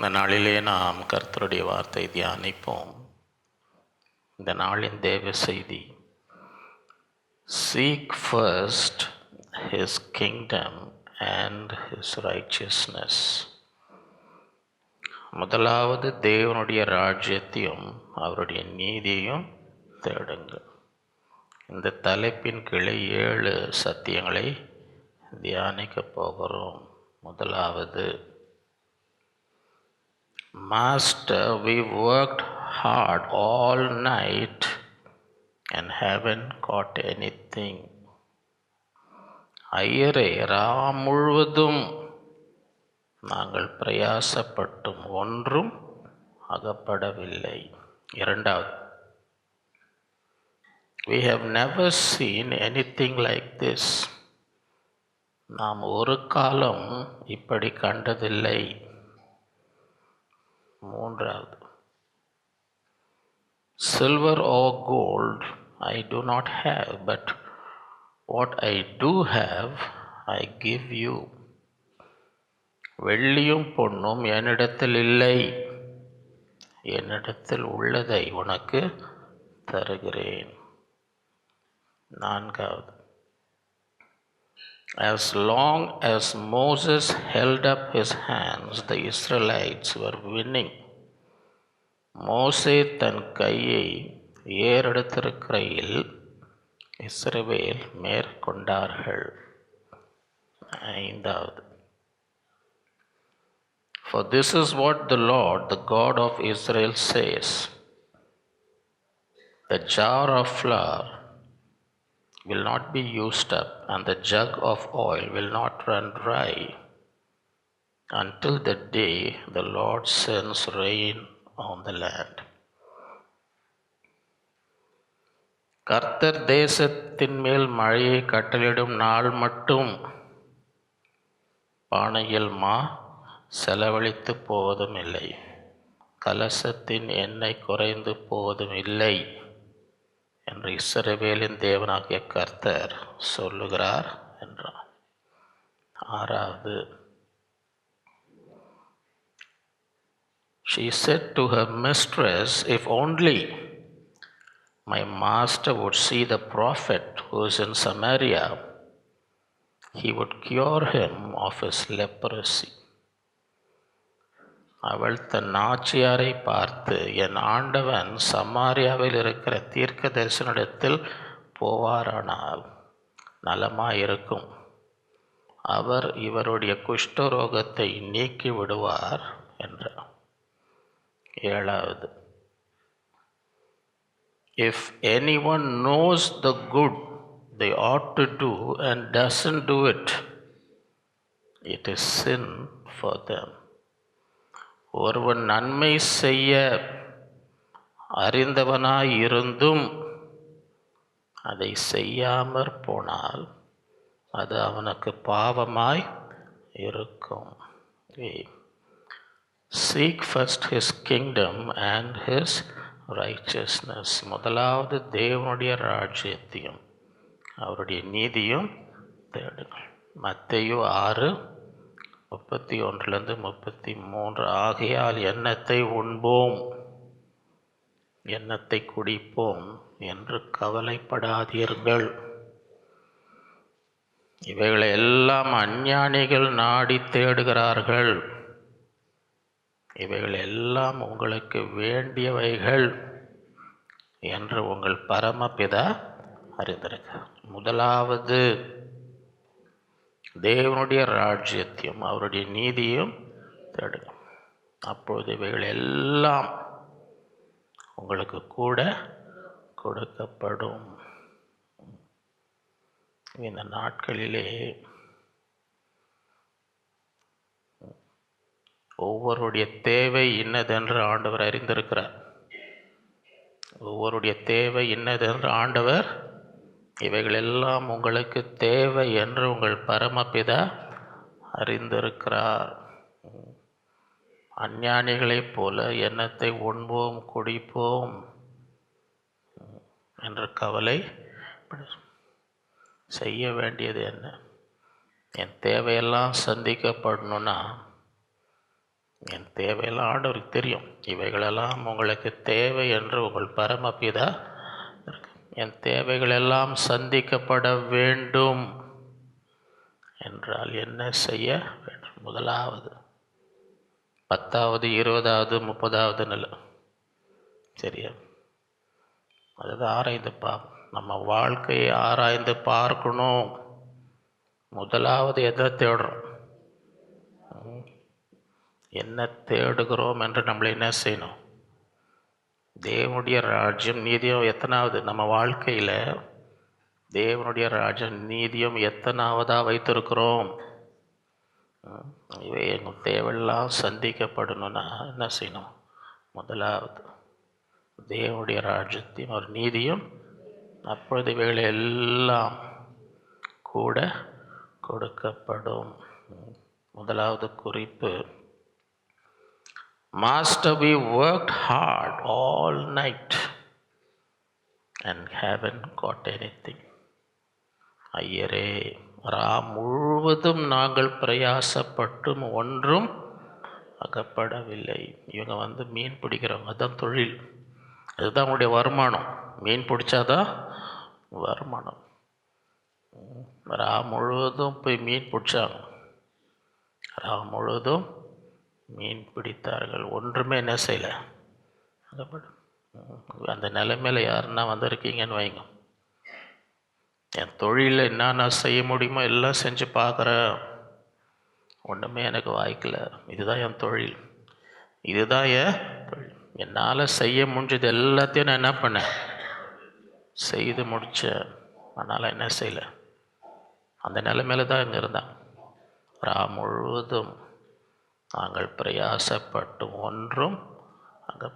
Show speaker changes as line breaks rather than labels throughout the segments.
இந்த நாளிலே நாம் கர்த்தருடைய வார்த்தை தியானிப்போம். இந்த நாளின் தேவ செய்தி, seek first his kingdom and his righteousness. முதலாவது தேவனுடைய ராஜ்யத்தையும் அவருடைய நீதியையும் தேடுங்கள். இந்த தலைப்பின் கீழே 7 சத்தியங்களை தியானிக்க போகிறோம். முதலாவது, Master, we worked hard all night and haven't caught anything. ஐயரே, முழுவதும் நாங்கள் பிரயாசப்பட்டும் ஒன்றும் அகப்படவில்லை. இரண்டாவது, we have never seen anything like this. நாம் ஒரு காலம் இப்படி கண்டதில்லை. மூன்றாவது, silver or gold I do not have, but what I do have I give you. வெள்ளியும் பொன்னும் என்னிடத்தில் இல்லை, என்னிடத்தில் உள்ளதை உனக்கு தருகிறேன். நான்காவது, as long as Moses held up his hands, the Israelites were winning. மோசே தன் கையை ஏறெடுத்திருக்கையில் இஸ்ரவேல் மேற்கொண்டார்கள். ஐந்தாவது, for this is what the Lord, the God of Israel says, the jar of flour will not be used up, and the jug of oil will not run dry until the day the Lord sends rain on the land. கர்த்தர் தேசத்தின் மேல் மழையை கட்டளையிடும் நாள் மட்டும் பானையில் செலவழித்து போவதும் இல்லை, கலசத்தின் எண்ணெய் குறைந்து போவதும் இல்லை என்று இஸ்ரவேலின் தேவனாகிய கர்த்தர் சொல்லுகிறார் என்றார். ஆறாவது, she said to her mistress, if only my master would see the prophet who is in Samaria, he would cure him of his leprosy. அவள் தன் நாச்சியாரை பார்த்து, என் ஆண்டவன் சமாரியாவில் இருக்கிற தீர்க்க தரிசனிடத்தில் போவாரானால் நலமாயிருக்கும், அவர் இவருடைய குஷ்டரோகத்தை நீக்கி விடுவார் என்றார். ஏழாவது, if anyone knows the good they ought to do and doesn't do it, it is sin for them. ஒருவன் நன்மை செய்ய அறிந்தவனாய் இருந்தும் அதை செய்யாமற் போனால் அது அவனுக்கு பாவமாய் இருக்கும். Seek first his kingdom and his righteousness. முதலாவது தேவனுடைய ராஜ்யத்தையும் அவருடைய நீதியும் தேடுங்கள். மத்தேயு 6:31-33, ஆகையால் எண்ணத்தை உண்போம் எண்ணத்தை குடிப்போம் என்று கவலைப்படாதீர்கள், இவைகளை எல்லாம் அஞ்ஞானிகள் நாடி தேடுகிறார்கள், இவைகள் எல்லாம் உங்களுக்கு வேண்டியவைகள் என்று உங்கள் பரமபிதா அறிந்திருக்கிறார். முதலாவது தேவனுடைய ராஜ்யத்தையும் அவருடைய நீதியும் தேடுங்க, அப்பொழுது இவைகள் எல்லாம் உங்களுக்கு கூட கொடுக்கப்படும். இந்த நாட்களிலே ஒவ்வொருடைய தேவை இன்னதென்று ஆண்டவர் அறிந்திருக்கிறார். ஒவ்வொருடைய தேவை இன்னதென்று ஆண்டவர், இவைகள் எல்லாம் உங்களுக்கு தேவை என்று உங்கள் பரமபிதா அறிந்திருக்கிறார். அஞ்ஞானிகளைப் போல எண்ணத்தை உண்போம் குடிப்போம் என்ற கவலை செய்ய வேண்டியது என்ன? என் தேவையெல்லாம் சந்திக்கப்படணும்னா என் தேவையெல்லாம் ஆண்டவருக்கு தெரியும். இவைகளெல்லாம் உங்களுக்கு தேவை என்று உங்கள் பரமபிதா என் தேவைகளெல்லாம் சந்திக்கப்பட வேண்டும் என்றால் என்ன செய்ய வேண்டும்? முதலாவது 10வது 20வது 30வது நிலை சரியா? அதாவது ஆராய்ந்து நம்ம வாழ்க்கையை ஆராய்ந்து பார்க்கணும். முதலாவது எதை தேடுறோம்? என்ன தேடுகிறோம் என்று நம்மளை என்ன செய்யணும்? தேவனுடைய ராஜ்யம் நீதியம் எத்தனாவது நம்ம வாழ்க்கையில் தேவனுடைய ராஜ்யம் நீதியம் எத்தனாவதாக வைத்திருக்கிறோம்? இவை எங்கள் தேவையெல்லாம் சந்திக்கப்படணும்னா என்ன செய்யணும்? முதலாவது தேவனுடைய ராஜ்யத்தையும் ஒரு நீதியும், அப்பொழுது இவைகளை எல்லாம் கூட கொடுக்கப்படும். முதலாவது குறிப்பு, Master, we worked hard all night and haven't got anything. ஐயரே, முழுவதும் நாங்கள் பிரயாசப்பட்டும் ஒன்றும் அகப்படவில்லை. இவங்க மீன் பிடிக்கிறவங்க, அதுதான் தொழில், அதுதான் அவங்களுடைய வருமானம். மீன் பிடிச்சாதான் வருமானம். முழுவதும் போய் மீன் பிடிச்சாங்க, முழுவதும் மீன் பிடித்தார்கள், ஒன்றுமே என்ன செய்யலை. அந்த நிலைமையில் யாருன்னா வந்திருக்கீங்கன்னு வைங்க, என் தொழிலில் என்னென்ன செய்ய முடியுமோ எல்லாம் செஞ்சு பார்க்குறேன், ஒன்றுமே எனக்கு வாய்க்கல. இதுதான் என் தொழில், இதுதான் என் தொழில், என்னால் செய்ய முடிஞ்சது எல்லாத்தையும் நான் என்ன பண்ணேன், செய்து முடித்தேன். அதனால் என்ன செய்யலை. அந்த நிலைமையில தான் இங்கே இருந்தான். முழுவதும் நாங்கள் பிரயாசப்பட்டு ஒன்றும் அங்கே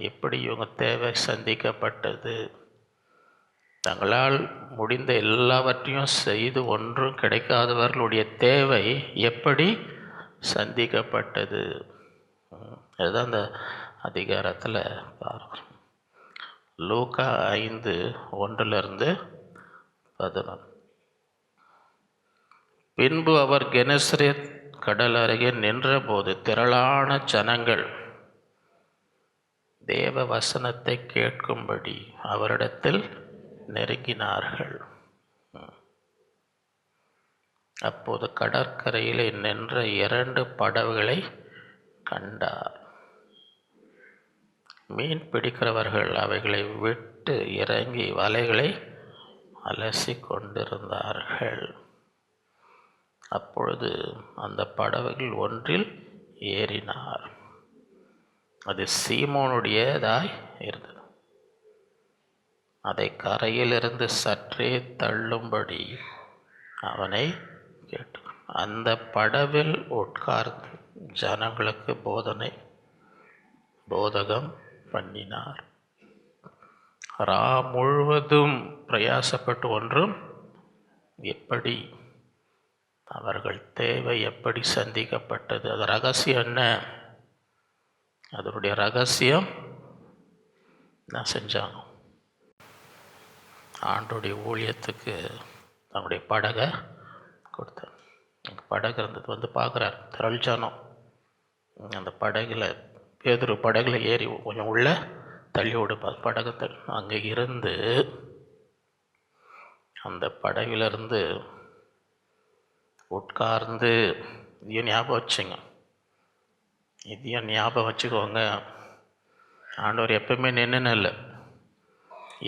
எப்படி இவங்க தேவை சந்திக்கப்பட்டது? தங்களால் முடிந்த எல்லாவற்றையும் செய்து ஒன்றும் கிடைக்காதவர்களுடைய தேவை எப்படி சந்திக்கப்பட்டது? அதுதான் அந்த அதிகாரத்தில் பார்க்குறோம். லூக்கா 5:1-11. பின்பு அவர் கெனசரேத் கடல் அருகே நின்றபோது திரளான ஜனங்கள் தேவ வசனத்தை கேட்கும்படி அவரிடத்தில் நெருங்கினார்கள். அப்போது கடற்கரையிலே நின்ற 2 படகுகளை கண்டார். மீன் பிடிக்கிறவர்கள் அவைகளை விட்டு இறங்கி வலைகளை அலசி கொண்டிருந்தார்கள். அப்பொழுது அந்த படகுகள் ஒன்றில் ஏறினார். அது சீமோனுடையதாய் இருந்தது. அதை கரையிலிருந்து சற்றே தள்ளும்படி அவனை கேட்டு அந்த படவில் உட்கார்ந்து ஜனங்களுக்கு போதகம் பண்ணினார். முழுவதும் பிரயாசப்பட்டு ஒன்றும் எப்படி அவர்கள் தேவை எப்படி சந்திக்கப்பட்டது? அது ரகசியம் என்ன? அதனுடைய ரகசியம் என்ன செஞ்சாங்க? ஆண்டோடைய ஊழியத்துக்கு தன்னுடைய படகை கொடுத்தார். படகு இருந்தது பார்க்குறார் திரள் ஜனம். அந்த படகுல பேதுரு படகுல ஏறி கொஞ்சம் உள்ள தள்ளி விடுப்பார் படகத்தை. அங்கே இருந்து அந்த படகுலேருந்து உட்கார்ந்து இதையும் ஞாபகம் வச்சுக்கோங்க. ஆண்டவர் எப்பவுமே நின்றுன்னு இல்லை,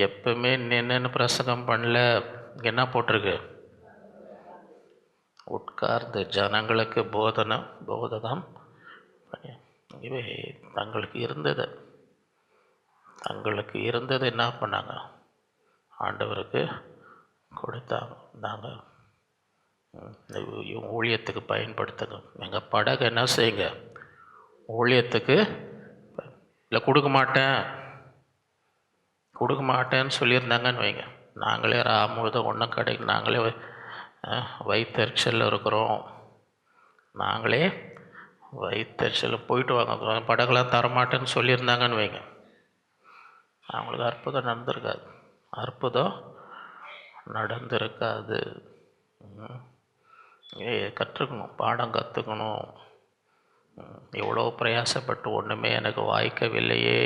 எப்பவுமே நின்றுன்னு பிரசங்கம் பண்ணல. என்ன போட்டிருக்கு? உட்கார்ந்து ஜனங்களுக்கு போதகம். இவை தங்களுக்கு இருந்தது என்ன பண்ணாங்க? ஆண்டவருக்கு கொடுத்தாங்க. நாங்கள் ஊழியத்துக்கு பயன்படுத்துங்க. எங்கள் படகு என்ன செய்யுங்க? ஊழியத்துக்கு இல்லை கொடுக்க மாட்டேன்னு சொல்லியிருந்தாங்கன்னு வைங்க. நாங்களே முழுதும் ஒன்றும் கிடைக்கும், நாங்களே வயிற்றுச்சலில் இருக்கிறோம், நாங்களே வயிற்றுச்சலில் போயிட்டு வாங்க, படகுலாம் தரமாட்டேன்னு சொல்லியிருந்தாங்கன்னு வைங்க. அவங்களுக்கு அற்புதம் நடந்திருக்காது. கற்றுக்கணும், பாடம் கற்றுக்கணும். எவ்வளோ பிரயாசப்பட்டு ஒன்றுமே எனக்கு வாய்க்கவில்லையே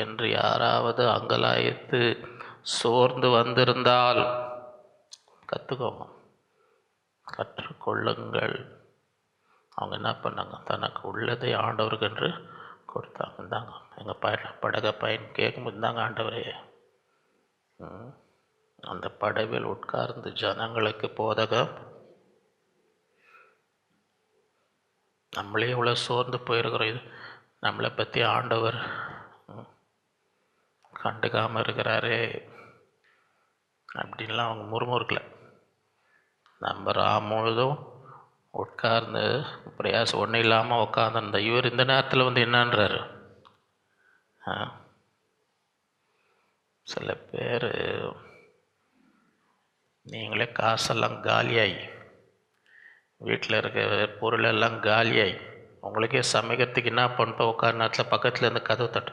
என்று யாராவது அங்கலாய்த்து சோர்ந்து வந்திருந்தால் கற்றுக்கோங்க, கற்றுக்கொள்ளுங்கள். அவங்க என்ன பண்ணாங்க, தனக்கு உள்ளதை ஆண்டவருக்கு என்று கொடுத்தாங்க. இருந்தாங்க எங்கள் படகை பயன் கேட்கும்போது, இருந்தாங்க ஆண்டவரே. அந்த படவில் உட்கார்ந்து ஜனங்களுக்கு போதகம். நம்மளே இவ்வளோ சோர்ந்து போயிருக்கிறோம், இது நம்மளை பற்றி ஆண்டவர் கண்டுக்காமல் இருக்கிறாரு அப்படின்லாம் அவங்க முறுமுறுக்கலை. நம்ம முழுதும் உட்கார்ந்து பிரயாசம் ஒன்றும் இல்லாமல் உட்காந்துருந்த இவர் இந்த நேரத்தில் வந்து என்னன்றாரு. சில பேர் நீங்களே காசெல்லாம் காலியாகி, வீட்டில் இருக்க பொருளெல்லாம் காலியாகி, உங்களுக்கே சமைக்கிறதுக்கு என்ன பண்ணிட்டு உட்கார நேரத்தில் பக்கத்தில் இருந்து கதவு தட்டு,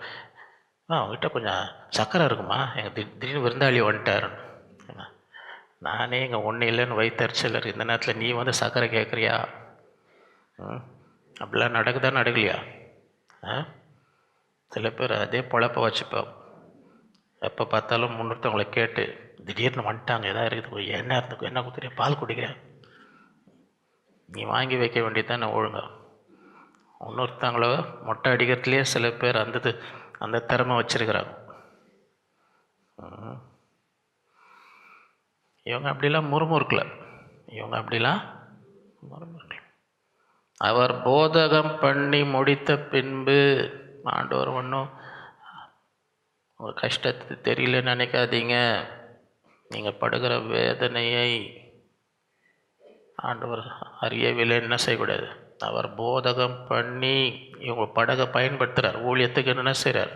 அவங்ககிட்ட கொஞ்சம் சக்கரை இருக்குமா, எங்கள் திடீர்னு விருந்தாளி வந்துட்டார். நானே இங்கே ஒன்றும் இல்லைன்னு வயிற்றுச்சல் இருக்கு, இந்த நேரத்தில் நீ வந்து சக்கரை கேட்குறியா? அப்படிலாம் நடக்குதா நடக்கலையா? சில பேர் அதே பொழப்ப வச்சுப்போம். எப்போ பார்த்தாலும் முன்னொருத்தவங்களை கேட்டு திடீர்னு வந்துட்டாங்க, எதாவது இருக்குது, என்ன இருந்துக்கும், என்ன குத்துறியா, பால் குடிக்கிறேன், நீ வாங்கி வைக்க வேண்டியது நான் ஒழுங்க. இன்னொருத்தவங்கள மொட்டை அடிக்கிறதுலேயே சில பேர் அந்த திறமை வச்சுருக்கிறாங்க. இவங்க அப்படிலாம் முறுமுறுக்கல, இவங்க அப்படிலாம் முறுமுறுக்கல. அவர் போதகம் பண்ணி முடித்த பின்பு, ஆண்டவர் ஒன்றும் உங்கள் கஷ்டத்தை தெரியலன்னு நினைக்காதீங்க. நீங்கள் படுகிற வேதனையை ஆண்டவர் அறியவில்லை, என்ன செய்யக்கூடாது. அவர் போதகம் பண்ணி இவங்க படகை பயன்படுத்துகிறார், ஊழியத்துக்கு என்ன செய்கிறார்,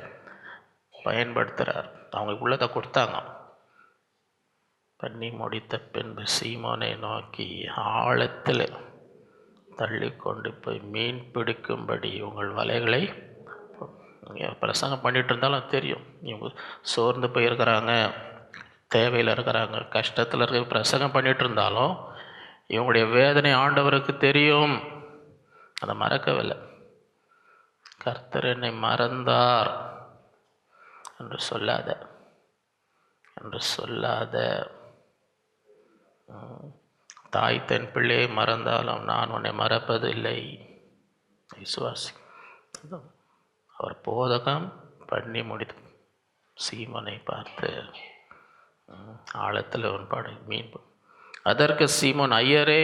பயன்படுத்துகிறார். அவங்களுக்கு உள்ளதை கொடுத்தாங்க. பண்ணி முடித்த பின்பு சீமோனை நோக்கி, ஆழத்தில் தள்ளி கொண்டு போய் மீன் பிடிக்கும்படி உங்கள் வலைகளை. பிரசங்கம் பண்ணிகிட்டு இருந்தாலும் தெரியும், இவங்க சோர்ந்து போயிருக்கிறாங்க, தேவையில் இருக்கிறாங்க, கஷ்டத்தில் இருக்க. பிரசங்கம் பண்ணிகிட்டு இருந்தாலும் இவங்களுடைய வேதனை ஆண்டவருக்கு தெரியும், அதை மறக்கவில்லை. கர்த்தர் என்னை மறந்தார் என்று சொல்லாத. தாய் தன் பிள்ளையை மறந்தாலும் நான் உன்னை மறப்பதில்லை. விசுவாசி. அவர் போதகம் பண்ணி முடித்து சீமோனை பார்த்து, ஆழத்தில் ஒரு படகு மீன். அதற்கு சீமோன், ஐயரே,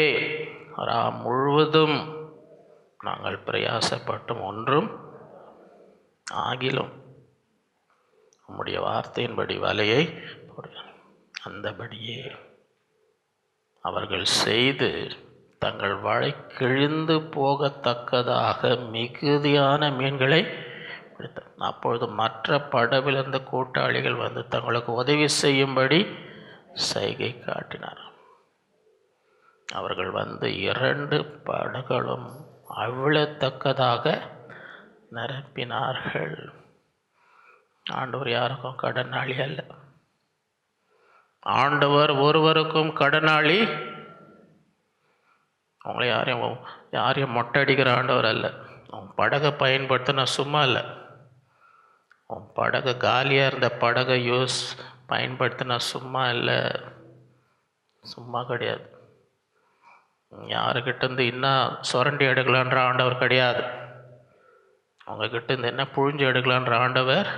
முழுவதும் நாங்கள் பிரயாசப்பட்டும் ஒன்றும் ஆகிலும் உம்முடைய வார்த்தையின்படி வலையை போடுங்கள். அந்தபடியே அவர்கள் செய்து தங்கள் வலை கிழிந்து போகத்தக்கதாக மிகுதியான மீன்களை பிடித்தார். அப்பொழுது மற்ற படவில் இருந்த கூட்டாளிகள் வந்து தங்களுக்கு உதவி செய்யும்படி சைகை காட்டினார். அவர்கள் வந்து 2 படகுகளும் அவிழத்தக்கதாக நிரப்பினார்கள். ஆண்டவர் யாருக்கும் கடனாளி அல்ல. ஆண்டவர் ஒருவருக்கும் கடனாளி. அவங்கள யாரையும் மொட்டை அடிக்கிற ஆண்டவர் அல்ல. அவன் படகை பயன்படுத்தினா சும்மா இல்லை. அவன் படகை காலியாக இருந்த படகை பயன்படுத்தினா சும்மா இல்லை, சும்மா கிடையாது. யாருக்கிட்டேருந்து இன்னும் சுரண்டி எடுக்கலான்ற ஆண்டவர் கிடையாது. அவங்கக்கிட்டேருந்து என்ன புழிஞ்சு எடுக்கலான்ற ஆண்டவர்.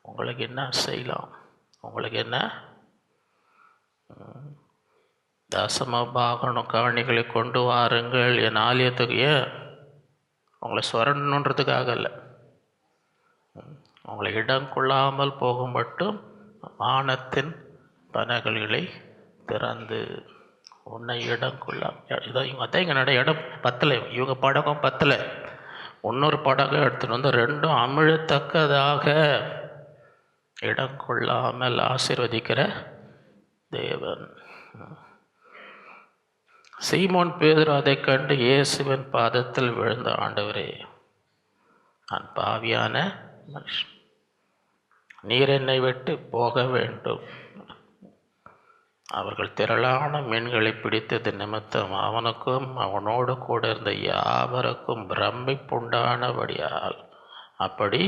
உங்களுக்கு என்ன செய்யலாம், உங்களுக்கு என்ன தசமபாகணும் காணிகளை கொண்டு வாருங்கள் என் ஆலயத்துக்கு. ஏன் உங்களை சுரண்டணுன்றதுக்காக இல்லை, உங்களை இடம் கொள்ளாமல் போகும் மட்டும் வானத்தின் பனகல்களை திறந்து உன்னை இடம் கொள்ளாமல். இதோ இவங்க அதான் இங்கே நட இடம் பத்தலை, இவங்க படகம் பத்தலை, இன்னொரு படகம் எடுத்துகிட்டு வந்து 2ம் அமிழத்தக்கதாக இடம் கொள்ளாமல் ஆசீர்வதிக்கிற தேவன். சீமோன் பேதுரு அதை கண்டு இயேசுவின் பாதத்தில் விழுந்த, ஆண்டவரே, நான் பாவியான மனுஷன், நீர் என்னை விட்டு போக வேண்டும். அவர்கள் திரளான மீன்களை பிடித்தது நிமித்தம் அவனுக்கும் அவனோடு கூட இருந்த யாவருக்கும் பிரமிப்புண்டானபடியால் அப்படி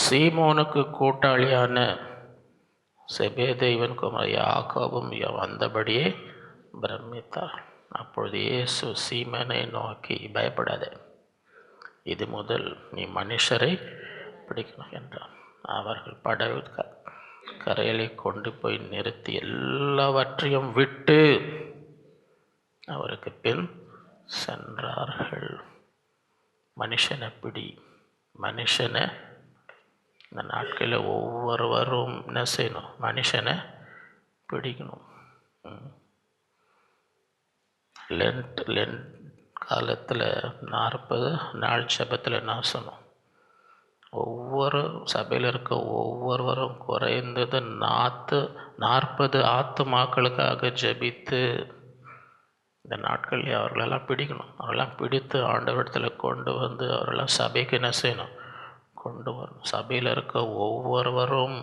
சீமோனுக்கு கூட்டாளியான செபேதேவின் குமாரன் யாக்கோபும் வந்தபடியே பிரமித்தார். அப்பொழுது இயேசு சீமோனை நோக்கி, பயப்படாதே, இது முதல் நீ மனுஷரை பிடிக்கணும் என்றார். அவர்கள் படகு கரையிலே கொண்டு போய் நிறுத்தி எல்லாவற்றையும் விட்டு அவருக்கு பின் சென்றார்கள். மனுஷனை பிடி, மனுஷனை இந்த நாட்களில் ஒவ்வொருவரும் என்ன செய்யணும்? மனுஷனை பிடிக்கணும். லென்ட் காலத்தில் 40 நாள் ஜெபத்தில் என்ன சொன்னோம்? ஒவ்வொரு சபையில் இருக்க ஒவ்வொருவரும் குறைந்தது 40 ஆத்துமாக்களுக்காக ஜெபித்து இந்த நாட்களில் அவர்களெல்லாம் பிடிக்கணும். அவர்களெல்லாம் பிடித்து ஆண்டவரிடத்தில் கொண்டு வந்து அவர்களெல்லாம் சபைக்கு என்ன செய்யணும்? கொண்டு வரணும். சபையில் இருக்க ஒவ்வொருவரும்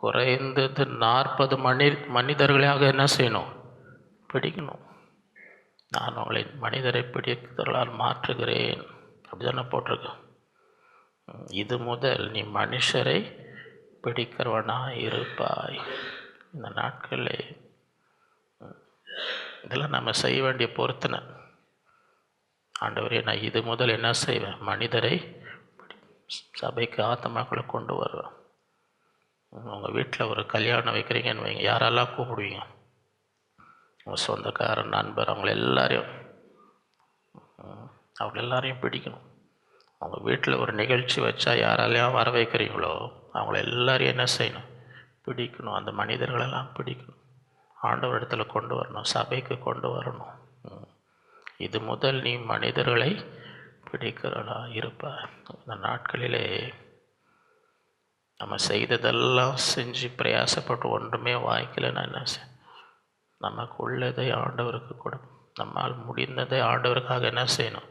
குறைந்தது 40 மனிதர்களாக என்ன செய்யணும்? பிடிக்கணும். நான் உங்களை மனிதரை பிடிக்கிறவர்களால் மாற்றுகிறேன், அப்படி தானே போட்டிருக்கு. இது முதல் நீ மனுஷரை பிடிக்கிறவனாக இருப்பாய். இந்த நாட்களில் இதெல்லாம் நம்ம செய்ய வேண்டிய பொறுத்தனை. ஆண்டவரே, நான் இது முதல் என்ன செய்வேன்? மனிதரை சபைக்கு ஆத்மாக்களை கொண்டு வருவேன். உங்கள் வீட்டில் ஒரு கல்யாணம் வைக்கிறீங்கன்னு வைங்க, யாரெல்லாம் கூப்பிடுவீங்க? உங்கள் சொந்தக்காரன், நண்பர், அவங்கள எல்லாரையும் பிடிக்கணும். அவங்க வீட்டில் ஒரு நிகழ்ச்சி வச்சா யாரெல்லாம் வர வைக்கிறீங்களோ அவங்கள எல்லாரையும் என்ன செய்யணும்? பிடிக்கணும். அந்த மனிதர்களெல்லாம் பிடிக்கணும், ஆண்டவர் இடத்துல கொண்டு வரணும், சபைக்கு கொண்டு வரணும். இது முதல் நீ மனிதர்களை பிடிக்கிறவளா இருப்பாய். இந்த நாட்களிலே நம்ம செய்ததெல்லாம் செஞ்சு பிரயாசப்பட்டு ஒன்றுமே வாய்க்கலைன்னா என்ன செய்ய? நமக்கு உள்ளதை ஆண்டவருக்கு கொடு. நம்மால் முடிந்ததை ஆண்டவருக்காக என்ன செய்யணும்?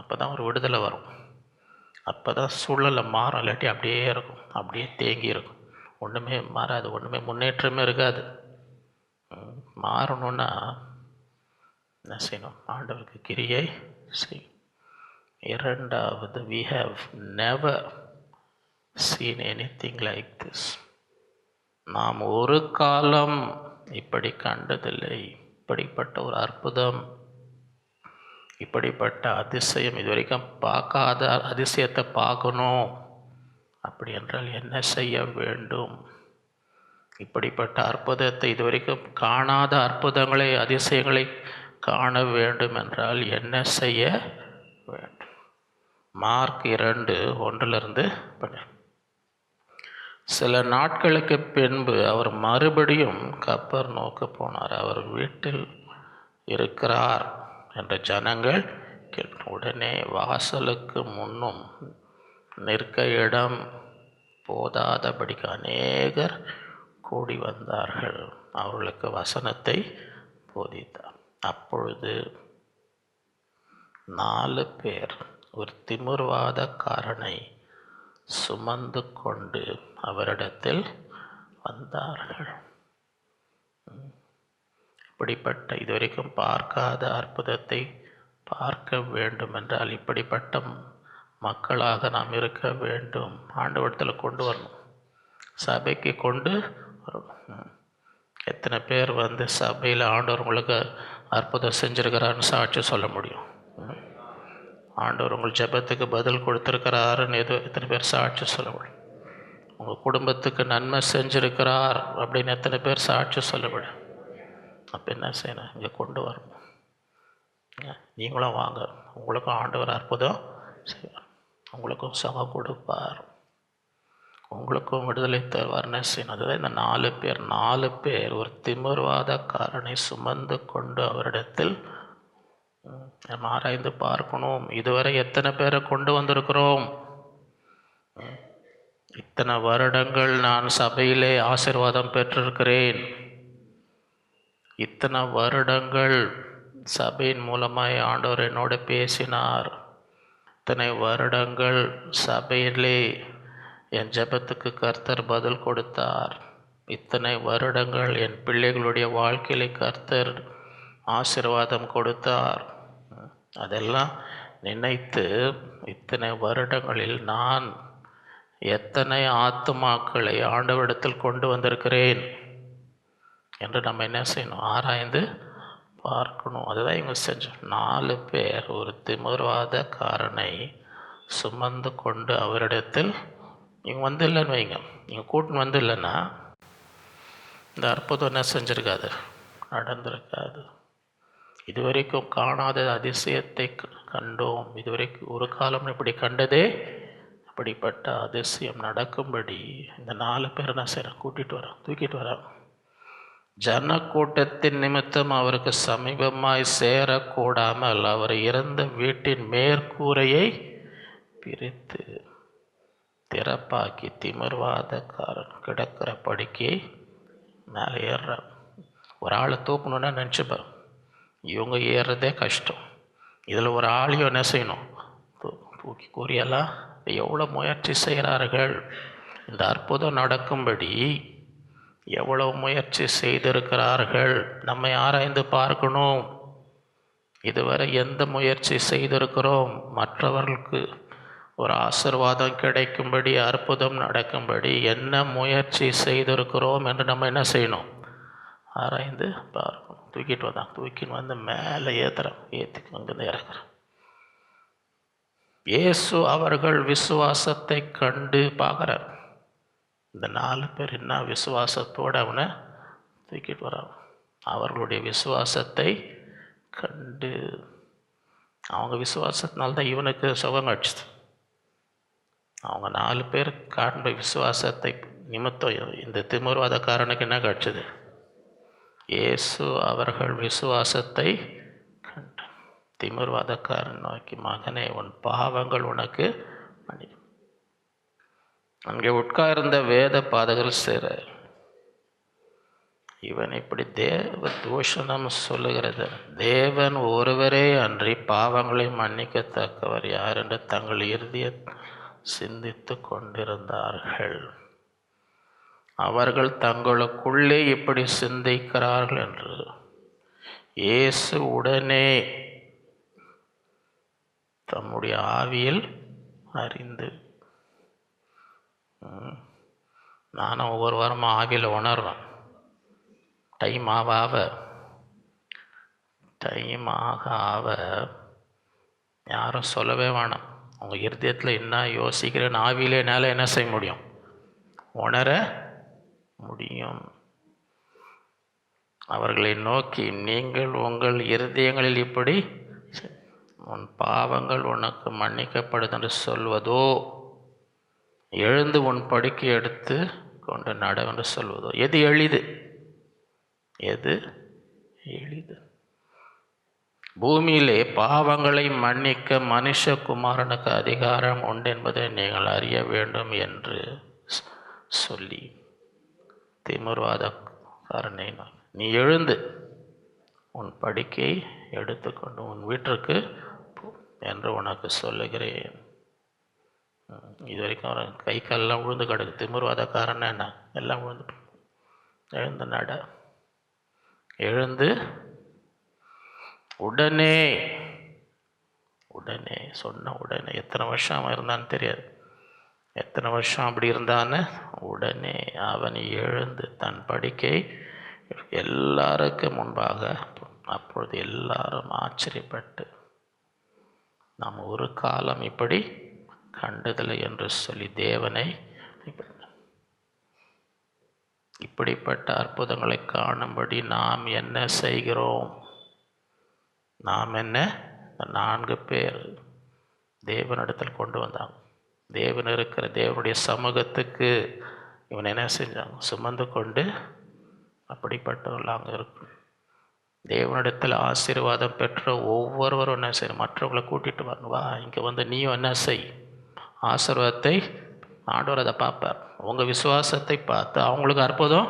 அப்போ தான் ஒரு விடுதலை வரும். அப்போ தான் சூழலை மாறும். இல்லாட்டி அப்படியே இருக்கும், அப்படியே தேங்கி இருக்கும், ஒன்றுமே மாறாது, ஒன்றுமே முன்னேற்றமே இருக்காது. மாறணுன்னா என்ன செய்யணும்? ஆண்டவருக்கு கிரியை செய்யும். இரண்டாவது, we have never seen anything like this. நாம் ஒரு காலம் இப்படி கண்டதில்லை. இப்படிப்பட்ட ஒரு அற்புதம், இப்படிப்பட்ட அதிசயம் இதுவரைக்கும் பார்க்காத அதிசயத்தை பார்க்கணும். அப்படி என்றால் என்ன செய்ய வேண்டும்? இப்படிப்பட்ட அற்புதத்தை இதுவரைக்கும் காணாத அற்புதங்களை, அதிசயங்களை காண வேண்டும் என்றால் என்ன செய்ய வேண்டும்? மார்க் 2:1 பண்ணு. சில நாட்களுக்கு பின்பு அவர் மறுபடியும் கப்பர்நோக்கு போனார். அவர் வீட்டில் இருக்கிறார் என்ற ஜனங்கள் உடனே வாசலுக்கு முன்னும் நிற்க இடம் போதாதபடிக்கு அநேகர் கூடி வந்தார்கள். அவர்களுக்கு வசனத்தை போதித்தார். அப்பொழுது 4 பேர் ஒரு திமிர்வாதக்காரனை சுமந்து கொண்டு அவரிடத்தில் வந்தார்கள். இப்படிப்பட்ட இதுவரைக்கும் பார்க்காத அற்புதத்தை பார்க்க வேண்டும் என்றால் இப்படிப்பட்ட மக்களாக நாம் இருக்க வேண்டும். ஆண்டவரிடத்தில் கொண்டு வரணும், சபைக்கு கொண்டு வரணும். எத்தனை பேர் வந்து சபையில் ஆண்டவர் உங்களுக்கு அற்புதம் செஞ்சுருக்கிறாருன்னு சாட்சி சொல்ல முடியும்? ஆண்டவர் உங்கள் ஜெபத்துக்கு பதில் கொடுத்துருக்கிறாருன்னு எத்தனை பேர் சாட்சி சொல்ல முடியும்? உங்கள் குடும்பத்துக்கு நன்மை செஞ்சுருக்கிறார் அப்படின்னு எத்தனை பேர் சாட்சி சொல்ல முடியும்? அப்போ என்ன செய்யணும்? இங்கே கொண்டு வரணும். நீங்களும் வாங்க, உங்களுக்கும் ஆண்டவர் அற்புதம் செய்வார், உங்களுக்கும் சுகம் கொடுப்பார், உங்களுக்கும் விடுதலை தருவார். என்ன செய்யணும்? அதுதான் இந்த 4 பேர் ஒரு திமிர்வாதக்காரனை சுமந்து கொண்டு அவரிடத்தில் நம்ம ஆராய்ந்து பார்க்கணும். இதுவரை எத்தனை பேரை கொண்டு வந்திருக்கிறோம்? இத்தனை வருடங்கள் நான் சபையிலே ஆசீர்வாதம் பெற்றிருக்கிறேன். இத்தனை வருடங்கள் சபையின் மூலமாய் ஆண்டவர் என்னோடு பேசினார். இத்தனை வருடங்கள் சபையிலே என் ஜெபத்துக்கு கர்த்தர் பதில் கொடுத்தார். இத்தனை வருடங்கள் என் பிள்ளைகளுடைய வாழ்க்கையில் கர்த்தர் ஆசீர்வாதம் கொடுத்தார். அதெல்லாம் நினைத்து இத்தனை வருடங்களில் நான் எத்தனை ஆத்துமாக்களை ஆண்டவரிடத்தில் கொண்டு வந்திருக்கிறேன் என்று நம்ம என்ன செய்யணும்? ஆராய்ந்து பார்க்கணும். அதுதான் இவங்க செஞ்சோம். 4 பேர் ஒரு திமிர்வாதக்காரனை சுமந்து கொண்டு அவரிடத்தில் இவங்க வந்து இல்லைன்னு வைங்க, இவங்க கூட்டின்னு வந்து இல்லைன்னா இந்த அற்புதம் என்ன செஞ்சுருக்காது, நடந்திருக்காது. இதுவரைக்கும் காணாத அதிசயத்தை கண்டோம். இதுவரைக்கும் ஒரு காலம் இப்படி கண்டதே, அப்படிப்பட்ட அதிசயம் நடக்கும்படி இந்த 4 பேர் என்ன செய்கிறேன், கூட்டிகிட்டு வரேன், தூக்கிட்டு வரேன். ஜனக்கூட்டத்தின் நிமித்தம் அவருக்கு சமீபமாய் சேரக்கூடாமல் அவர் இறந்த வீட்டின் மேற்கூரையை பிரித்து திறப்பாக்கி திமிர்வாதக்காரன் கிடக்கிற படுக்கையை மேலே ஏறுறான். ஒரு ஆளை தூக்கணுன்னா நினச்சிப்பார், இவங்க ஏறுறதே கஷ்டம், இதில் ஒரு ஆளையும் என்ன செய்யணும், தூக்கி கூறியெல்லாம் எவ்வளோ முயற்சி செய்கிறார்கள். இந்த அற்புதம் நடக்கும்படி எவ்வளவு முயற்சி செய்திருக்கிறார்கள். நம்மை ஆராய்ந்து பார்க்கணும். இதுவரை எந்த முயற்சி செய்திருக்கிறோம்? மற்றவர்களுக்கு ஒரு ஆசீர்வாதம் கிடைக்கும்படி, அற்புதம் நடக்கும்படி என்ன முயற்சி செய்திருக்கிறோம் என்று நம்ம என்ன செய்யணும்? ஆராய்ந்து பார்க்கணும். தூக்கின்னு வந்து மேலே ஏற்றுறோம், ஏற்றி அங்கேருந்து இறக்குறோம். இயேசு அவர்கள் விசுவாசத்தை கண்டு பார்க்குறார். இந்த 4 பேர் என்ன விசுவாசத்தோடு அவனை தூக்கிட்டு வராங்க. அவர்களுடைய விசுவாசத்தை கண்டு, அவங்க விசுவாசத்தினால்தான் இவனுக்கு சுகம் கிடச்சிது. அவங்க 4 பேர் காண்ப விசுவாசத்தை நிமித்தம் இந்த திமிர்வாதக்காரனுக்கு என்ன கிடச்சிது? இயேசு அவர்கள் விசுவாசத்தை கண்டு திமிர்வாதக்காரன் நோக்கி, மகனே உன் பாவங்கள் உனக்கு மன்னிக்கும். அங்கே உட்கார்ந்த வேத பாதகர் சேர இவன் இப்படி தேவ தூஷணம் சொல்லுகிறது. தேவன் ஒருவரே அன்றி பாவங்களை மன்னிக்கத்தக்கவர் யார் என்று தங்கள் இறுதிய சிந்தித்து கொண்டிருந்தார்கள். அவர்கள் தங்களுக்குள்ளே இப்படி சிந்திக்கிறார்கள் என்று இயேசு உடனே தம்முடைய ஆவியில் அறிந்து, நானும் ஒவ்வொரு வாரமாக ஆவியில் உணர்வேன். டைம் ஆக யாரும் சொல்லவே வேணாம். உங்கள் இருதயத்தில் என்ன யோசிக்கிறேன்னு ஆவியிலே என்னால் என்ன செய்ய முடியும்? உணர முடியும். அவர்களை நோக்கி, நீங்கள் உங்கள் இருதயங்களில் இப்படி உன் பாவங்கள் உனக்கு மன்னிக்கப்படுது என்று சொல்வதோ, எழுந்து உன் படுக்கை எடுத்து கொண்டு நடவென்று சொல்வதோ, எது எளிது? எது எளிது? பூமியிலே பாவங்களை மன்னிக்க மனுஷகுமாரனுக்கு அதிகாரம் உண்டு என்பதை நீங்கள் அறிய வேண்டும் என்று சொல்லி திமிர்வாதக்காரனை, நீ எழுந்து உன் படுக்கையை எடுத்துக்கொண்டு உன் வீட்டிற்கு என்று உனக்கு சொல்லுகிறேன். இது வரைக்கும் அவன் கை காலெல்லாம் விழுந்து கிடக்கு. திமிர்வாதக்காரன் என்ன எல்லாம் விழுந்து, எழுந்து நட. எழுந்து உடனே சொன்ன உடனே, எத்தனை வருஷம் அவன் இருந்தான்னு தெரியாது, எத்தனை வருஷம் அப்படி இருந்தான்னு, உடனே அவன் எழுந்து தன் படுக்கை எல்லாருக்கும் முன்பாக. அப்பொழுது எல்லாரும் ஆச்சரியப்பட்டு, நாம் ஒரு காலம் இப்படி கண்டதில்லை என்று சொல்லி தேவனை, இப்படிப்பட்ட அற்புதங்களை காணும்படி நாம் என்ன செய்கிறோம்? நாம் என்ன? 4 பேர் தேவனிடத்தில் கொண்டு வந்தாங்க. தேவன் இருக்கிற தேவனுடைய சமூகத்துக்கு இவன் என்ன செஞ்சாங்க? சுமந்து கொண்டு அப்படிப்பட்டவர்கள் அங்கே இருக்கும். தேவனிடத்தில் ஆசீர்வாதம் பெற்ற ஒவ்வொருவரும் என்ன செய்யணும்? மற்றவங்களை கூட்டிகிட்டு வரணும். வா இங்கே வந்து நீயும் என்ன செய், ஆசீர்வாதத்தை ஆண்டவர் அதை பார்ப்பார். உங்கள் விசுவாசத்தை பார்த்து அவங்களுக்கு அற்புதம்.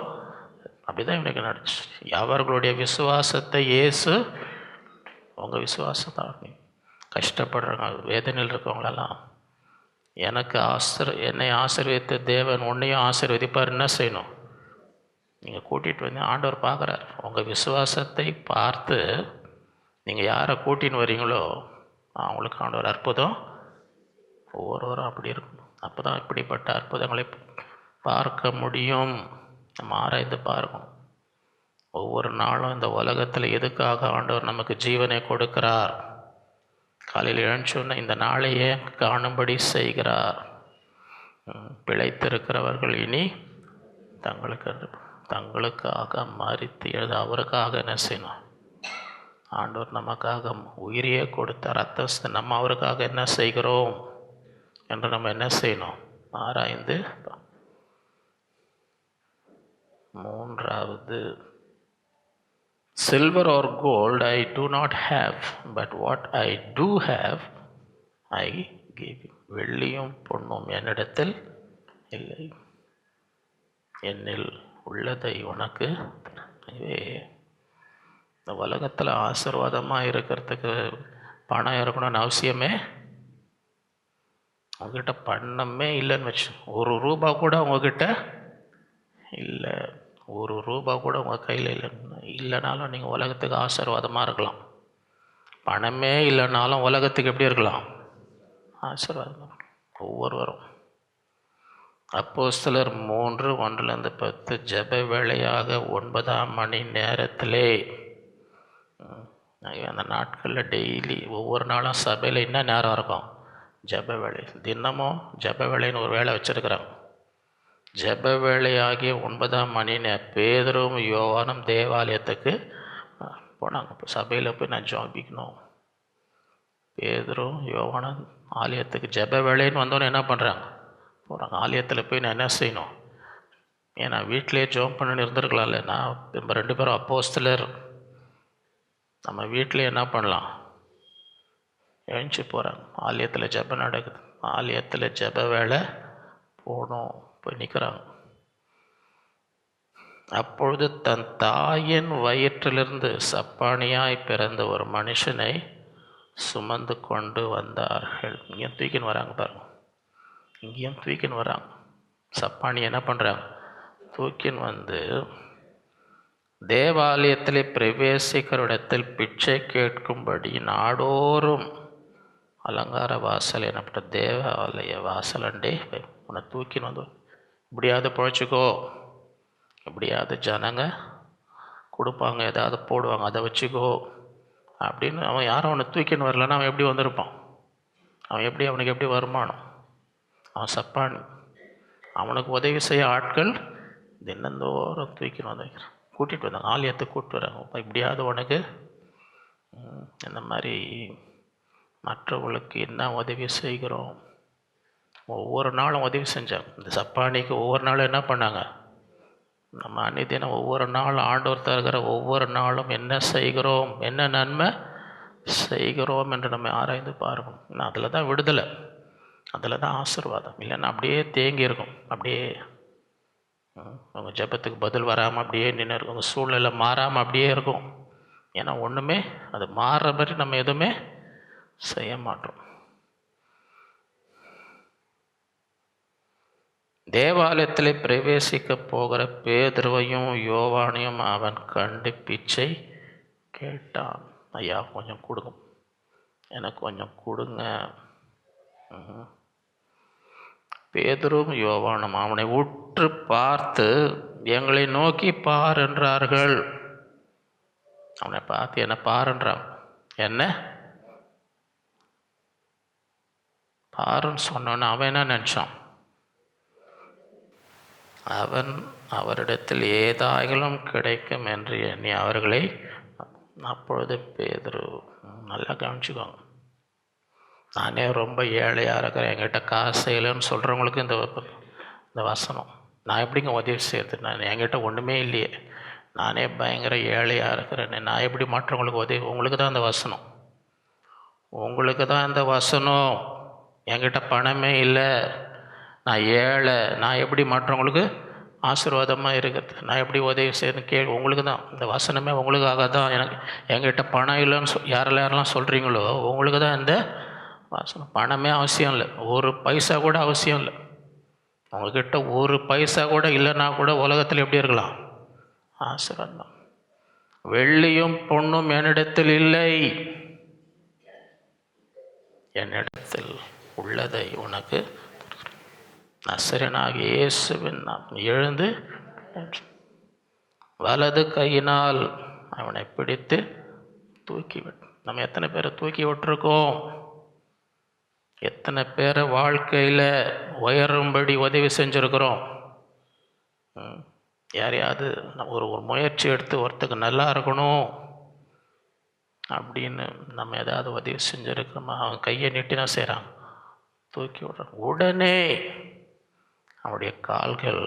அப்படி தான் இவனுக்கு நடிச்சு. அவர்களுடைய விசுவாசத்தை இயேசு, உங்கள் விசுவாசத்தான் கஷ்டப்படுறாங்க, வேதனையில் இருக்கவங்களெல்லாம், எனக்கு என்னை ஆசீர்வதித்த தேவன் உன்னையும் ஆசீர்வதிப்பார். என்ன செய்யணும்? நீங்கள் கூட்டிகிட்டு வந்து ஆண்டவர் பார்க்குறார். உங்கள் விசுவாசத்தை பார்த்து நீங்கள் யாரை கூட்டின்னு வரீங்களோ அவங்களுக்கு ஆண்டவர் அற்புதம் ஒவ்வொருவரும் அப்படி இருக்கும். அப்போ தான் இப்படிப்பட்ட அற்புதங்களை பார்க்க முடியும். நம்ம ஆராய்ந்து பார்க்கணும். ஒவ்வொரு நாளும் இந்த உலகத்தில் எதுக்காக ஆண்டவர் நமக்கு ஜீவனை கொடுக்கிறார்? காலையில் எழுந்தோன்னே இந்த நாளையே காணும்படி செய்கிறார். பிழைத்திருக்கிறவர்கள் இனி தங்களுக்காக மரித்து எழுத அவருக்காக என்ன செய்யணும்? ஆண்டவர் நமக்காக உயிரையே கொடுத்த ரத்தத்தை நம்ம அவருக்காக என்ன செய்கிறோம் என்று நம்ம என்ன செய்யணும்? ஆராய்ந்து. மூன்றாவது, silver or gold I do not have, but what I do have I give you. வெள்ளியும் பொன்னும் என்னிடத்தில் இல்லை, என்னில் உள்ளதை உனக்கு. இந்த உலகத்தில் ஆசீர்வாதமாக இருக்கிறதுக்கு பணம் இருக்கணும்னு அவசியமே. உங்ககிட்ட பணமே இல்லைன்னு வச்சு, ஒரு ரூபா கூட உங்ககிட்ட இல்லை, ஒரு ரூபா கூட உங்கள் கையில் இல்லைனாலும் நீங்கள் உலகத்துக்கு ஆசீர்வாதமாக இருக்கலாம். பணமே இல்லைனாலும் உலகத்துக்கு எப்படி இருக்கலாம்? ஆசீர்வாதம். ஒவ்வொருவரும் அப்போஸ்தலர் 3:1-10 ஜெப வேளையாக 9ஆம் மணி நேரத்திலே. அந்த நாட்களில் டெய்லி ஒவ்வொரு நாளும் சபையில் என்ன நேரம் இருக்கும்? ஜெப வேலை. தினமும் ஜெப வேலைன்னு ஒரு வேலை வச்சுருக்குறாங்க. ஜெப வேளையாகிய 9ஆம் மணி பேதுரும் யோவானும் தேவாலயத்துக்கு போனாங்க. இப்போ சபையில் போய் நான் ஜெபிக்கணும். பேதுரும் யோவானும் ஆலயத்துக்கு ஜெப வேலைன்னு வந்தோன்னே என்ன பண்ணுறாங்க? போகிறாங்க. ஆலயத்தில் போய் நான் என்ன செய்யணும்? ஏன்னா வீட்டிலே ஜெபம் பண்ணணுன்னு இருந்திருக்கலாம்ல. நான் இப்போ 2 பேரும் அப்போஸ்தலர். நம்ம வீட்டிலே என்ன பண்ணலாம்? எழுந்துச்சி போகிறாங்க. ஆலயத்தில் ஜெபம் நடக்குது. ஆலயத்தில் ஜெப வேலை போகணும். போய் நிற்கிறாங்க. அப்பொழுது தன் தாயின் வயிற்றிலிருந்து சப்பானியாய் பிறந்த ஒரு மனுஷனை சுமந்து கொண்டு வந்தார்கள். இங்கேயும் தூக்கின்னு வராங்க பாருங்க. இங்கேயும் தூக்கின்னு வராங்க. சப்பானி என்ன பண்ணுறாங்க? தூக்கின்னு வந்து தேவாலயத்தில் பிரவேசிக்கிற இடத்தில் பிச்சை கேட்கும்படி நாடோறும் அலங்கார வாசல் எனப்பட்ட தேவாலய வாசலண்டே உன்னை தூக்கின்னு வந்து, இப்படியாவது பிழைச்சிக்கோ, எப்படியாவது ஜனங்க கொடுப்பாங்க, ஏதாவது போடுவாங்க, அதை வச்சுக்கோ அப்படின்னு. அவன் யாரும் அவனை தூக்கின்னு வரலன்னா அவன் எப்படி வந்திருப்பான்? அவனுக்கு எப்படி வருமானம்? அவன் சப்பானி. அவனுக்கு உதவி செய்ய ஆட்கள் தினந்தோறும் தூக்கின்னு வந்து கூட்டிகிட்டு வந்தாங்க. ஆலயத்துக்கு கூப்பிட்டு வராங்க. இப்படியாவது உனக்கு இந்த மாதிரி மற்றவர்களுக்கு என்ன உதவி செய்கிறோம்? ஒவ்வொரு நாளும் உதவி செஞ்சாங்க. இந்த சப்பானிக்கு ஒவ்வொரு நாளும் என்ன பண்ணாங்க? நம்ம அன்னிதினம் ஒவ்வொரு நாளும் ஆண்டவர் தருகிற ஒவ்வொரு நாளும் என்ன செய்கிறோம், என்ன நன்மை செய்கிறோம் என்று நம்ம ஆராய்ந்து பார்க்கணும். அதில் தான் விடுதலை, அதில் தான் ஆசீர்வாதம். இல்லைன்னா அப்படியே தேங்கி இருக்கும். அப்படியே உங்கள் ஜெபத்துக்கு பதில் வராமல் அப்படியே நின்று இருக்கும். உங்கள் சூழ்நிலை மாறாமல் அப்படியே இருக்கும். ஏன்னா ஒன்றுமே அது மாறுற மாதிரி நம்ம எதுவுமே செய்ய மாட்டோம். தேவாலயத்தில் பிரவேசிக்க போகிற பேதுருவையும் யோவானையும் அவன் கண்டு பிச்சை கேட்டான். ஐயா கொஞ்சம் கொடுங்க, எனக்கு கொஞ்சம் கொடுங்க. பேதுரும் யோவானும் அவனை உற்று பார்த்து எங்களை நோக்கி பார் என்றார்கள். அவனை பார்த்து என்ன பாருன்றான். என்ன பாருன்னு சொன்னோன்னு அவன் என்ன நினச்சான்? அவன் அவரிடத்தில் ஏதாயிலும் கிடைக்கும் என்று எண்ணி அவர்களை. அப்பொழுது பேதுரு, நல்லா கவனிச்சுக்கோங்க, நானே ரொம்ப ஏழையாக இருக்கிறேன், என்கிட்ட காசு இல்லைன்னு சொல்கிறவங்களுக்கு இந்த வசனம். நான் எப்படிங்க உதவி செய்கிறது? நான் என்கிட்ட ஒன்றுமே இல்லையே, நானே பயங்கர ஏழையாக இருக்கிறேன், நான் எப்படி மற்றவங்களுக்கு உதவி? உங்களுக்கு தான் இந்த வசனம், உங்களுக்கு தான் இந்த வசனம். என்கிட்ட பணமே இல்லை, நான் ஏழை, நான் எப்படி மற்றவங்களுக்கு ஆசீர்வாதமாக இருக்கிறது, நான் எப்படி உதவி செய்யணும் உங்களுக்கு தான் இந்த வசனமே. உங்களுக்காக தான். என்கிட்ட பணம் இல்லைன்னு யாரெல்லாம் சொல்கிறீங்களோ உங்களுக்கு தான் இந்த வசனம். பணமே அவசியம் இல்லை, ஒரு பைசா கூட அவசியம் இல்லை. உங்கள்கிட்ட ஒரு பைசா கூட இல்லைன்னா கூட உலகத்தில் எப்படி இருக்கலாம்? ஆசீர்வாதம். வெள்ளியும் பொன்னும் என்னிடத்தில் இல்லை, என்னிடத்தில் உள்ளதை உனக்கு நசரேயனாகிய இயேசுவின் நாம் எழுந்து வலது கையினால் அவனை பிடித்து தூக்கிவிட்டு. நம்ம எத்தனை பேரை தூக்கி விட்டுருக்கோம்? எத்தனை பேரை வாழ்க்கையில் உயரும்படி உதவி செஞ்சுருக்கிறோம்? யாரையாவது ஒரு முயற்சி எடுத்து ஒருத்தருக்கு நல்லா இருக்கணும் அப்படின்னு நம்ம ஏதாவது உதவி செஞ்சுருக்கிறோமா? அவன் கையை நீட்டினா செய்கிறான், தூக்கி விடுறான். உடனே அவனுடைய கால்கள்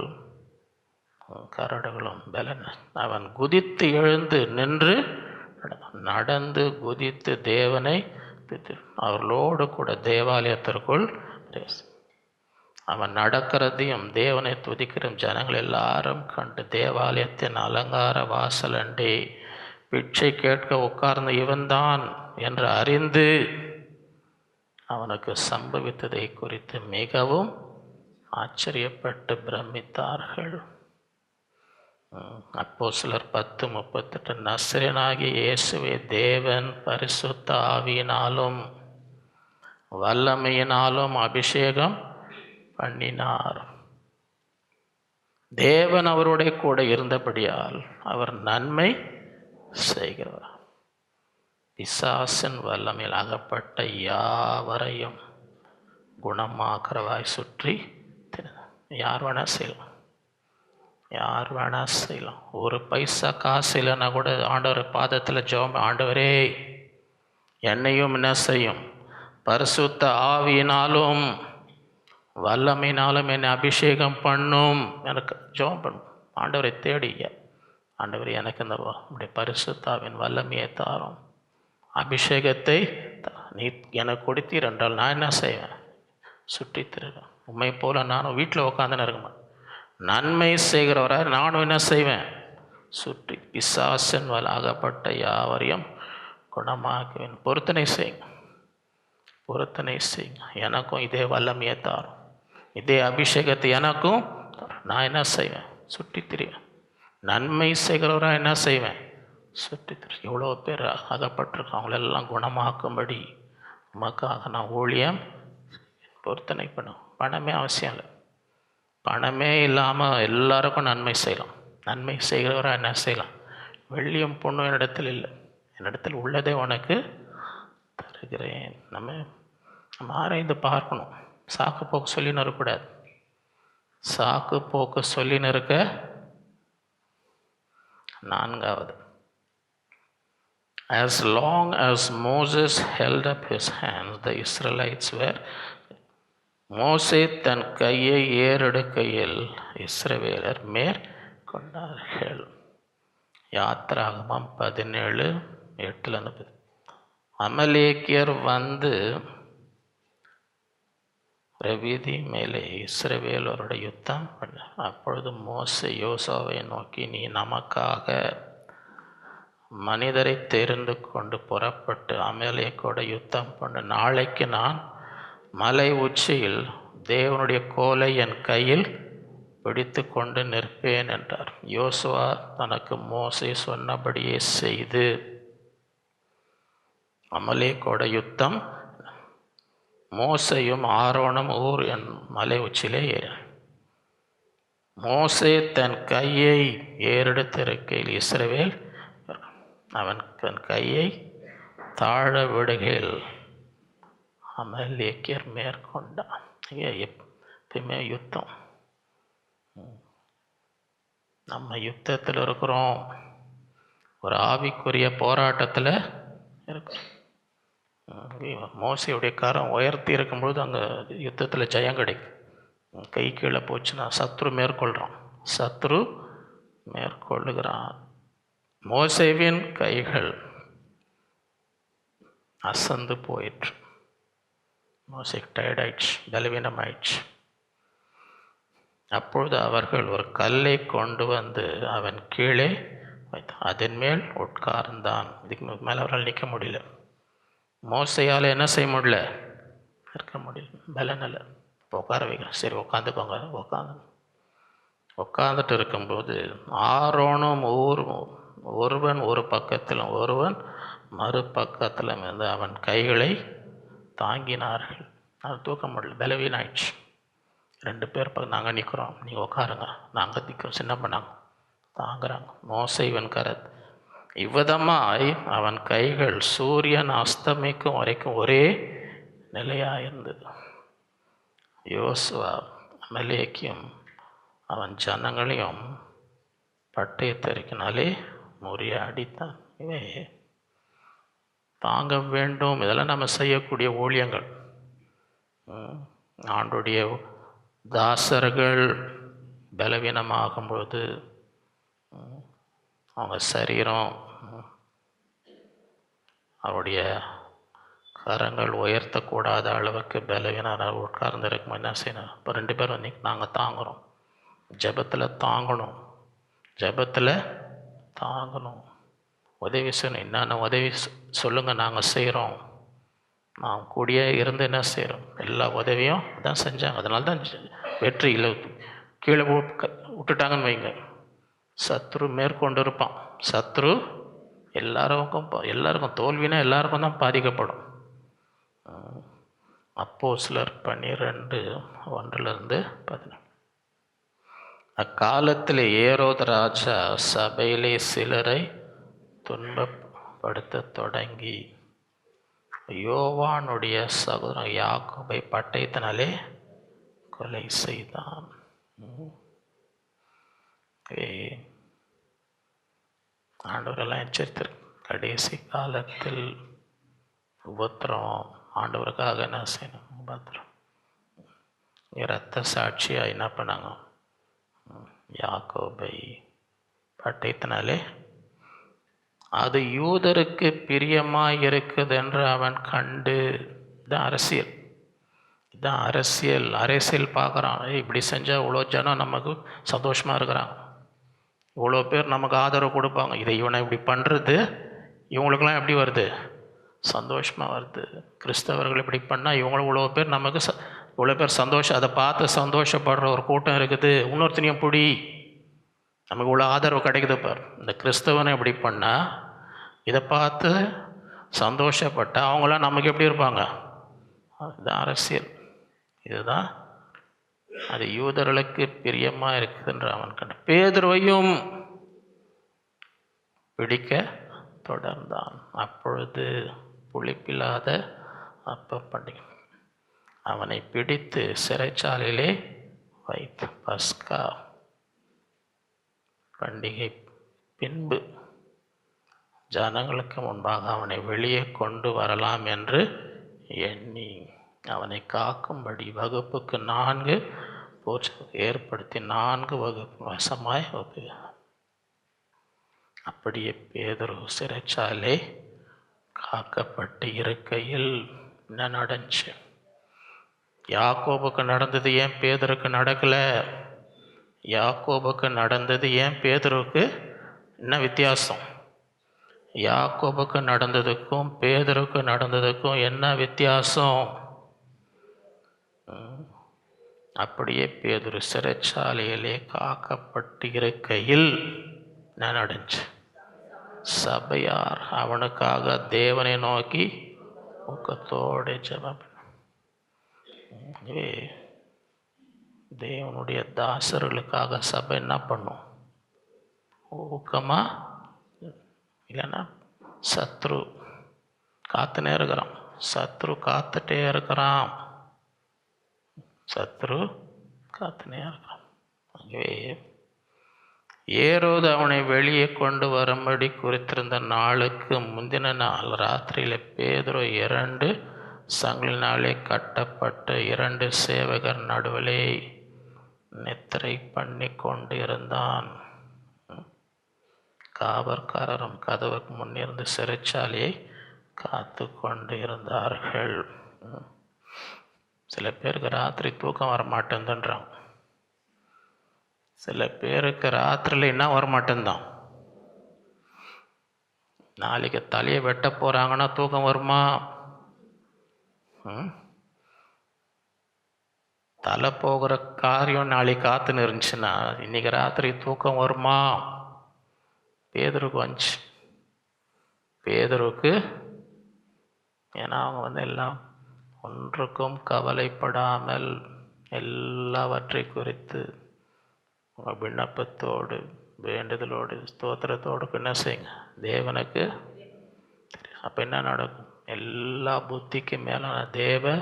கரடுகளும் பலன், அவன் குதித்து எழுந்து நின்று நடந்து குதித்து தேவனை அவர்களோடு கூட தேவாலயத்திற்குள் அவன் நடக்கிறதையும் தேவனை துதிக்கிற ஜனங்கள் எல்லாரும் கண்டு தேவாலயத்தின் அலங்கார வாசலண்டே பிச்சை கேட்க உட்கார்ந்த இவன்தான் என்று அறிந்து அவனுக்கு சம்பவித்ததை குறித்து மிகவும் ஆச்சரியப்பட்டு பிரமித்தார்கள். அப்போஸ்தலர் 10:38 நசரேயனாகிய இயேசுவை தேவன் பரிசுத்த ஆவியினாலும் வல்லமையினாலும் அபிஷேகம் பண்ணினார். தேவன் அவருடைய கூட இருந்தபடியால் அவர் நன்மை செய்கிறவர். பிசாசின் வல்லமையில் அகப்பட்ட யாவரையும் குணமாக்கிறவாய் சுற்றி யார் வேணா செய்யலாம், யார் வேணா செய்யலாம். ஒரு பைசா காசு இல்லைன்னா கூட ஆண்டவர் பாதத்தில் ஜெபம், ஆண்டவரே என்னையும் என்ன செய்யும், பரிசுத்த ஆவியினாலும் வல்லமையினாலும் என்னை அபிஷேகம் பண்ணும், எனக்கு ஜெபம் பண்ணும். ஆண்டவரை தேடி, ஆண்டவர் எனக்கு இந்த அப்படி பரிசுத்தாவின் வல்லமையை தாரும், அபிஷேகத்தை நீ எனக்கு கொடுத்தீர் என்றால் நான் என்ன செய்வேன், சுற்றி திருவேன். உண்மை போல் நானும் வீட்டில் உட்காந்துன்னு இருக்கேன், நன்மை செய்கிறவராக நானும் என்ன செய்வேன், சுற்றி பிசாசின் ஆகப்பட்ட யாவரையும் குணமாக்குவேன். பொருத்தனை செய்யுங்க, பொருத்தனை செய்யுங்க. எனக்கும் இதே வல்லமையை தாரும், இதே அபிஷேகத்தை எனக்கும் நான் என்ன செய்வேன், சுற்றி திரிவேன். நன்மை செய்கிறவராக என்ன செய்வேன், சுற்றி திரி. எவ்வளோ பேர் அகப்பட்டிருக்கோம், அவங்களெல்லாம் குணமாக்கும்படி உமக்காக நான் ஊழியம் பொருத்தனை பண்ணும். பணமே அவசியம் இல்லை, பணமே இல்லாமல் எல்லாருக்கும் நன்மை செய்யலாம். நன்மை செய்கிறவராக என்ன செய்யலாம், வெள்ளியும் பொண்ணும் என்னிடத்தில் இல்லை, என்னிடத்தில் உள்ளதை உனக்கு தருகிறேன். நம்ம ஆராய்ந்து பார்க்கணும். சாக்கு போக்கு சொல்லின்னு இருக்கக்கூடாது. சாக்கு போக்கு சொல்லின்னு இருக்க. நான்காவது, as long as Moses held up his hands, the Israelites were. மோசே தன் கையை ஏறெடுக்கையில் இஸ்ரவேலர் மேற்கொண்டார்கள். யாத்திராகமம் 17:8. அமலேக்கியர் வந்து ரவீதி மேலே இஸ்ரவேலரோட யுத்தம் பண்ண. அப்பொழுது மோசே யோசுவாவை நோக்கி, நீ நமக்காக மனிதரை தெரிந்து கொண்டு புறப்பட்டு அமலேக்கோட யுத்தம் பண்ண. நாளைக்கு நான் மலை உச்சியில் தேவனுடைய கோலை என் கையில் பிடித்து கொண்டு நிற்பேன் என்றார். யோசுவா தனக்கு மோசே சொன்னபடியே செய்து அமலேக்கோட யுத்தம். மோசையும் ஆரோனும் ஊர் என் மலை உச்சியிலே ஏற. மோசே தன் கையை ஏறெடுத்திருக்கையில் இஸ்ரவேல் அவன் தன் கையை தாழ விடுகையில் அமலேக்கியர் மேற்கொண்டான். எப்பயுமே யுத்தம். நம்ம யுத்தத்தில் இருக்கிறோம், ஒரு ஆவிக்குரிய போராட்டத்தில் இருக்கிறோம். மோசையுடைய கரம் உயர்த்தி இருக்கும்பொழுது அங்கே யுத்தத்தில் ஜெயம் கிடைக்கும். கை கீழே போச்சுன்னா சத்ரு மேற்கொள்கிறான், சத்ரு மேற்கொள்ளுகிறான். மோசேவின் கைகள் அசந்து போயிற்று. மோசேக்கு டயர்ட் ஆயிடுச்சு, பலவீனம் ஆயிடுச்சு. அப்பொழுது அவர்கள் ஒரு கல்லை கொண்டு வந்து அவன் கீழே வைத்தான், அதன் மேல் உட்கார்ந்தான். இதுக்கு மேலே அவரால் நிற்க முடியல. மோசையால் என்ன செய்ய முடியல, இருக்க முடியல, பலனில். இப்போ உட்கார வைக்கிறேன், சரி உட்காந்துக்கோங்க, உட்காந்து. உட்காந்துட்டு இருக்கும்போது ஆரோனும் ஒருவன் ஒரு பக்கத்திலும் ஒருவன் மறுபக்கத்திலும் இருந்து அவன் கைகளை தாங்கினார்கள். அது தூக்க முடியல, பலவீனாயிடுச்சு. 2 பேர் நாங்கள் நிற்கிறோம், நீங்கள் உட்காருங்க, நாங்கள் நிற்கிறோம். சின்ன பண்ணாங்க, தாங்குறாங்க. மோசே இவன் கரத் இவ்விதமாய் அவன் கைகள் சூரியன் அஸ்தமிக்கும் வரைக்கும் ஒரே நிலையாக இருந்தது. யோசுவா அமலேக்கியும் அவன் ஜனங்களையும் பட்டயத்தறிக்கினாலே முறியடித்தான். இவே தாங்க வேண்டும். இதெல்லாம் நம்ம செய்யக்கூடிய ஊழியங்கள். ஆண்டுடைய தாசர்கள் பலவீனமாகும்போது அவங்க சரீரம், அவருடைய கரங்கள் உயர்த்தக்கூடாத அளவுக்கு பலவீனம் உட்கார்ந்துருக்கும். என்ன செய்யணும்? இப்போ 2 பேரும் வந்து நாங்கள் தாங்குகிறோம். ஜெபத்தில் தாங்கணும், ஜெபத்தில் தாங்கணும். உதவி செய்யணும். என்னென்ன உதவி சொல்லுங்கள், நாங்கள் செய்கிறோம். நான் கூடியே இருந்து என்ன செய்கிறோம்? எல்லா உதவியும் தான் செஞ்சாங்க. அதனால தான் வெற்றி இல்லை. கீழே விட்டுட்டாங்கன்னு வைங்க, சத்ரு மேற்கொண்டு இருப்பான். சத்ரு எல்லாருக்கும் தோல்வினா எல்லாருக்கும் தான் பாதிக்கப்படும். அப்போஸ்தலர் 12:1-14. அக்காலத்தில் ஏரோது ராஜா சபையிலே சிலரை துன்பப்படுத்த தொடங்கி யோவானுடைய சகோதரன் யாக்கோபை பட்டயத்தினாலே கொலை செய்தான். ஆண்டவரெல்லாம் எச்சரித்திருக்கு. கடைசி காலத்தில் உபத்திரம். ஆண்டவருக்காக என்ன செய்யணும்? உபத்திரம். இரத்த சாட்சியாக என்ன பண்ணாங்க? யாக்கோபை பட்டயத்தினாலே அது யூதருக்கு பிரியமாக இருக்குது என்று அவன் கண்டு. இதுதான் அரசியல், இதுதான் அரசியல் பார்க்குறான். இப்படி செஞ்சால் இவ்வளோ ஜனம் நமக்கு சந்தோஷமாக இருக்கிறாங்க, இவ்வளோ பேர் நமக்கு ஆதரவு கொடுப்பாங்க. இதை இவனை இப்படி பண்ணுறது இவங்களுக்கெல்லாம் எப்படி வருது? சந்தோஷமாக வருது. கிறிஸ்தவர்கள் இப்படி பண்ணால் இவங்களும் இவ்வளோ பேர் நமக்கு இவ்வளோ பேர் சந்தோஷம், அதை பார்த்து சந்தோஷப்படுற ஒரு கூட்டம் இருக்குது. இன்னொருத்தனையும் பிடி, நமக்கு இவ்வளோ ஆதரவு கிடைக்குது பார். இந்த கிறிஸ்தவனை இப்படி பண்ணால் இதை பார்த்து சந்தோஷப்பட்டால் அவங்களாம் நமக்கு எப்படி இருப்பாங்க? இதுதான் அரசியல், இதுதான். அது யூதர்களுக்கு பிரியமாக இருக்குதுன்ற அவன் கண்டு பேதுருவையும் பிடிக்க தொடர்ந்தான். அப்பொழுது புளிப்பில்லாத அப்ப பண்டிகை அவனை பிடித்து சிறைச்சாலையிலே வைத்து பஸ்கா பண்டிகை பின்பு ஜனங்களுக்கு முன்பாக அவனை வெளியே கொண்டு வரலாம் என்று எண்ணி அவனை காக்கும்படி வகுப்புக்கு 4 ஏற்படுத்தி 4 வகுப்பு வசமாய் அப்படியே பேதுரு சிறைச்சாலை காக்கப்பட்டு இருக்கையில் என்ன நடந்துச்சு? யாக்கோபுக்கு நடந்தது ஏன் பேதுருக்கு நடக்கலை? யாக்கோபுக்கு நடந்தது ஏன் பேதுருக்கு? என்ன வித்தியாசம்? யாக்கோபுக்கு நடந்ததுக்கும் பேதுருக்கு நடந்ததுக்கும் என்ன வித்தியாசம்? அப்படியே பேதுரு சிறைச்சாலையிலே காக்கப்பட்டு இருக்கையில் என்ன நடந்துச்சு? சபையார் அவனுக்காக தேவனை நோக்கி ஊக்கத்தோடு ஜெபம். தேவனுடைய தாசர்களுக்காக சபை என்ன பண்ணும்? ஊக்கமா? இல்லைன்னா சத்ரு காத்துனே இருக்கிறான், சத்ரு காத்துட்டே இருக்கிறான், சத்ரு காத்துனே இருக்கிறான். ஆகவே ஏரோது அவனை வெளியே கொண்டு வரும்படி குறித்திருந்த நாளுக்கு முந்தின நாள் ராத்திரியில் பேதுரு 2 சங்கிலினாலே கட்டப்பட்ட 2 சேவகர் நடுவிலே நித்திரை பண்ணி கொண்டு இருந்தான். காவற்காரரும் கதவுக்கு முன்னிருந்து சிறைச்சாலையை காத்து கொண்டு இருந்தார்கள். சில பேருக்கு ராத்திரி தூக்கம் வரமாட்டேன்றாங்க, சில பேருக்கு ராத்திரியில் என்ன வரமாட்டேன்தான். நாளைக்கு தலையை வெட்ட போகிறாங்கன்னா தூக்கம் வருமா? தலை போகிற காரியம் நாளைக்கு காத்துன்னு இருந்துச்சுன்னா இன்றைக்கி ராத்திரி தூக்கம் வருமா? பேதுருக்கு வந்துச்சு. பேதுருக்கு, ஏன்னா அவங்க எல்லாம் ஒன்றுக்கும் கவலைப்படாமல் எல்லாவற்றை குறித்து விண்ணப்பத்தோடு வேண்டுதலோடு ஸ்தோத்திரத்தோடு என்ன செய்யுங்க, தேவனுக்கு. அப்போ என்ன நடக்கும்? எல்லா புத்திக்கு மேலான தேவ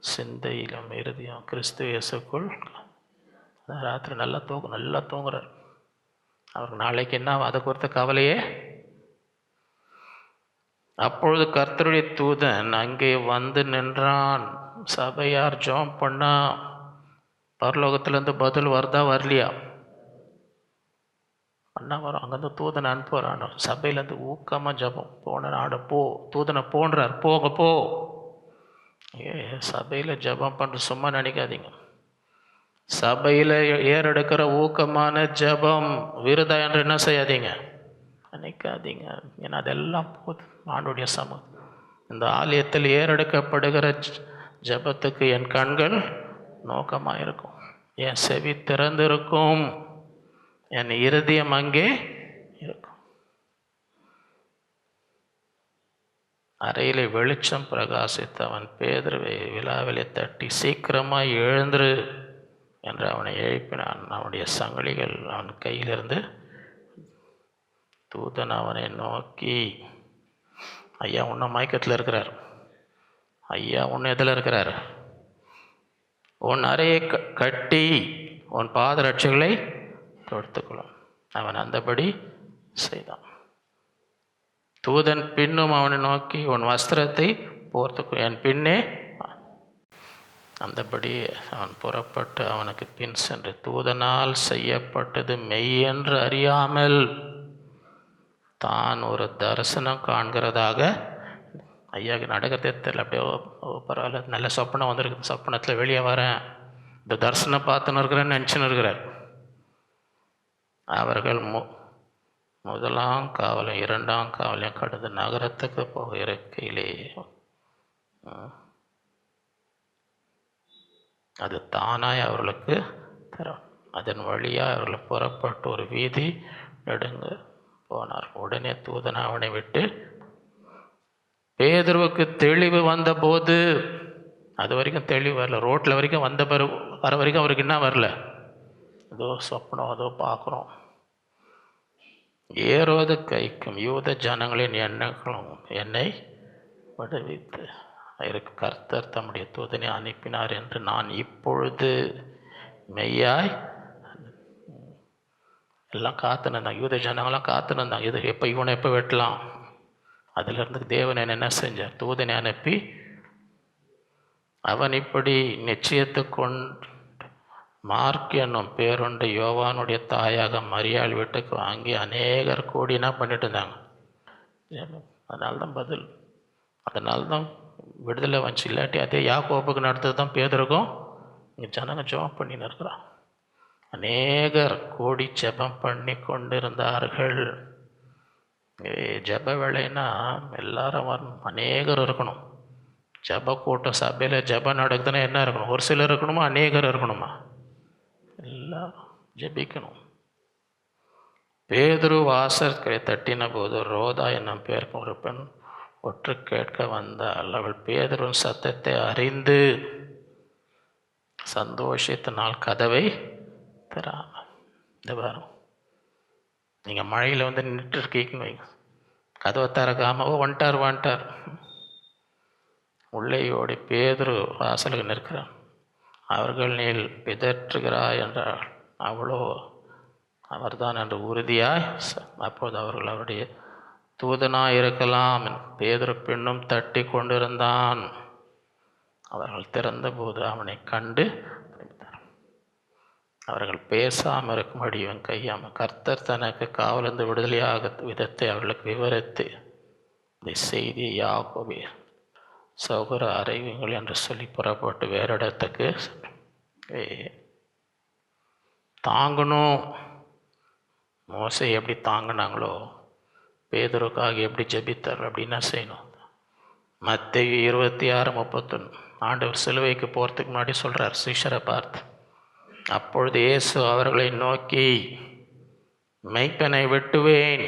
சிந்தையிலும் இறுதியும் கிறிஸ்து இயேசுக்குள். ராத்திரி நல்லா தூங்குறார். அவருக்கு நாளைக்கு என்ன, அதை குறித்த கவலையே. அப்பொழுது கர்த்தருடைய தூதன் அங்கே வந்து நின்றான். சபையார் ஜெபம் பண்ணா, பரலோகத்திலேருந்து பதில் வருதா வரலையா? பண்ணா வரும். அங்கேருந்து தூதனை அனுப்புகிறான். சபையிலேருந்து ஊக்கமாக ஜெபம் போன தூதனை போன்றார், போங்க போ. சபையில் ஜெபம் பண்ணுற சும்மா நினைக்காதீங்க. சபையில் ஏறெடுக்கிற ஊக்கமான ஜெபம் விருதா என்று என்ன செய்யாதீங்க, நினைக்காதீங்க. ஏன்னா அதெல்லாம் போது ஆண்டுடைய சமூகம். இந்த ஆலயத்தில் ஏறெடுக்கப்படுகிற ஜெபத்துக்கு என் கண்கள் நோக்கமாக இருக்கும், என் செவி திறந்திருக்கும், என் இருதயம் அங்கே இருக்கும். அறையிலே வெளிச்சம் பிரகாசித்து அவன் பேதுருவை விழாவிலே தட்டி சீக்கிரமாக எழுந்துரு என்று அவனை எழுப்பினான். அவனுடைய சங்கிலிகள் அவன் கையிலிருந்து. தூதன் அவனை நோக்கி, ஐயா உன்ன மயக்கத்தில் இருக்கிறார், ஐயா உன்ன எதில் இருக்கிறார், உன் அறையை கட்டி உன் பாதரட்சைகளை தொடுத்துக்கொள்ளும். அவன் அந்தபடி செய்தான். தூதன் பின்னும் அவனை நோக்கி, உன் வஸ்திரத்தை போர்த்துக்கும், என் பின்னே. அந்தபடி அவன் புறப்பட்டு அவனுக்கு பின் சென்று தூதனால் செய்யப்பட்டது மெய்யென்று அறியாமல் தான் ஒரு தரிசனம் காண்கிறதாக. ஐயாவுக்கு நடக்கிறதே தெரியல. அப்படியே பரவாயில்ல, நல்ல சொப்பனம் வந்திருக்கு, சொப்பனத்தில் வெளியே வரேன், இந்த தரிசனம் பார்த்துன்னு இருக்கிறேன்னு நினச்சின்னு இருக்கிறார். அவர்கள் முதலாம் காவலையும் இரண்டாம் காவலையும் கடந்து நகரத்துக்கு போக இருக்கையிலே அது தானாய் அவர்களுக்கு தரும். அதன் வழியாக அவர்கள் புறப்பட்டு ஒரு வீதி நெடுங்க போனார். உடனே தூதன் அவனை விட்டு. பேதுருவுக்கு தெளிவு வந்தபோது, அது வரைக்கும் தெளிவு வரல, ரோட்டில் வரைக்கும் வர வரைக்கும் அவருக்கு என்ன வரல, ஏதோ சொப்னம் ஏதோ பார்க்குறோம். ஏரோது கைக்கும் யூத ஜனங்களின் எண்ணங்களும் என்னை விடுவித்து இருக்கு கர்த்தர் தம்முடைய தூதனை அனுப்பினார் என்று நான் இப்பொழுது மெய்யாய். எல்லாம் காத்துனுந்தாங்க, யூத ஜனங்களாம் காத்துனுந்தாங்க, இது எப்போ இவனை எப்போ வெட்டலாம். அதிலிருந்து தேவன் என்ன செஞ்சார், தூதனை அனுப்பி அவன் இப்படி நிச்சயத்து கொண்டு மார்க் என்னும் பேருண்டு யோவானுடைய தாயாக மரியாள் வீட்டுக்கு வாங்கி அநேகர் கூடி என்ன பண்ணிட்டு இருந்தாங்க. அதனால்தான் பதில், அதனால்தான் விடுதலை வந்துச்சு. இல்லாட்டி அதே யாக்கோபுக்கு நடத்தது தான் பேதுருக்கும். இங்கே ஜனங்க ஜெபம் பண்ணின்னு இருக்கிறான். அநேகர் கூடி ஜெபம் பண்ணி கொண்டிருந்தார்கள். ஜெப வேலைன்னா எல்லாரும் வரணும், அநேகர் இருக்கணும். ஜெப கூட்டம் சபையில் ஜெபம் நடக்குதுன்னா என்ன இருக்கணும், ஒரு சிலர் இருக்கணுமா, அநேகர் இருக்கணுமா, எல்லாரும் ஜெபிக்கணும். பேதுரு வாசற்களை தட்டின போது ரோதா என்னும் பேருக்கு ஒரு பெண் ஒற்று கேட்க வந்தாள். அவள் பேதுருவின் சத்தத்தை அறிந்து சந்தோஷத்தினால் கதவை தராமல். இந்த வரும், நீங்கள் மழையில் நின்று இருக்கீங்கன்னு வைங்க, கதவை திறக்காமல் வந்துட்டார். உள்ளேயோடி பேதுரு வாசலுக்கு நிற்கிறான். அவர்கள் நீள் பிதற்றுகிறாய் என்றாள். அவளோ அவர்தான் என்று உறுதியாய். அப்போது அவர்கள் அவருடைய தூதனாய் இருக்கலாம். பேதுரு பின்னும் தட்டி கொண்டிருந்தான். அவர்கள் திறந்தபோது அவனை கண்டு அவர்கள் பேசாமல் இருக்கும்படி இவன் கையாமல் கர்த்தர் தனக்கு காவலிருந்து விடுதலையாக விதத்தை அவர்களுக்கு விவரித்து இந்த செய்தியை யாக்கோபே சௌகர அறிவிங்கள் என்று சொல்லி புறப்பட்டு வேறு இடத்துக்கு தாங்கணும். மோசை எப்படி தாங்கினாங்களோ பேதுருக்காக எப்படி ஜெபித்தார் அப்படின்னா செய்யணும். மத்தேயு 26:31 ஆண்டவர் சிலுவைக்கு போகிறதுக்கு முன்னாடி சொல்கிறார் சீஷரை பார்த்து. அப்பொழுது இயேசு அவர்களை நோக்கி, மெய்ப்பனை வெட்டுவேன்,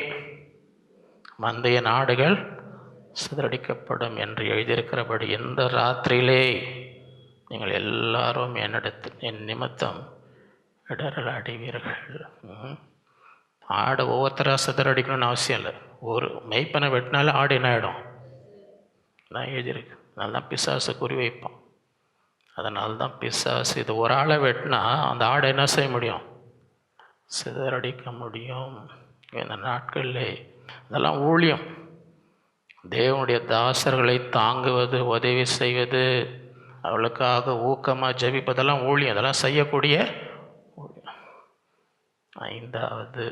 மந்தைய நாடுகள் சிதறடிக்கப்படும் என்று எழுதியிருக்கிறபடி இந்த ராத்திரியிலே நீங்கள் எல்லாரும் என் நிமித்தம் இடரல் அடைவீர்கள். ஆடை ஒவ்வொருத்தராக சிதறடிக்கணும்னு அவசியம் இல்லை. ஒரு மெய்ப்பனை வெட்டினாலும் ஆடு என்ன ஆகிடும்? நான் எழுதியிருக்கு. அதனால்தான் பிசாசு குறி வைப்பான். அதனால்தான் பிசாசு இது ஒரு ஆளை வெட்டினா அந்த ஆடை என்ன செய்ய முடியும்? சிதறடிக்க முடியும். இந்த நாட்களில் இதெல்லாம் ஊழியம். தேவனுடைய தாசர்களை தாங்குவது, உதவி செய்வது, அவளுக்காக ஊக்கமாக ஜெபிப்பதெல்லாம் ஊழியம். அதெல்லாம் செய்யக்கூடிய ஊழியம். 5வது,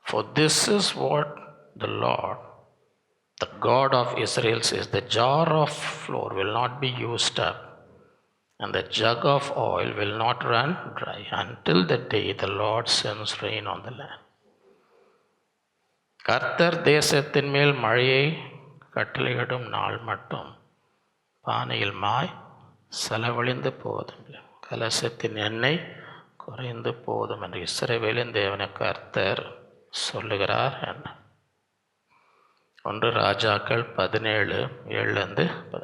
for this is what the Lord, the God of Israel says, the jar of flour will not be used up and the jug of oil will not run dry until the day the Lord sends rain on the land. கர்த்தர் தேசத்தின் மேல் மழையை கட்டளையிடும் நாள் மட்டும் பானையில் மாய் செலவழிந்து போதும், கலசத்தின் எண்ணெய் குறைந்து போதும் என்று இஸ்ரவேலின் தேவனை கர்த்தர் சொல்லுகிறார் என்ன. 1 ராஜாக்கள் 17:7.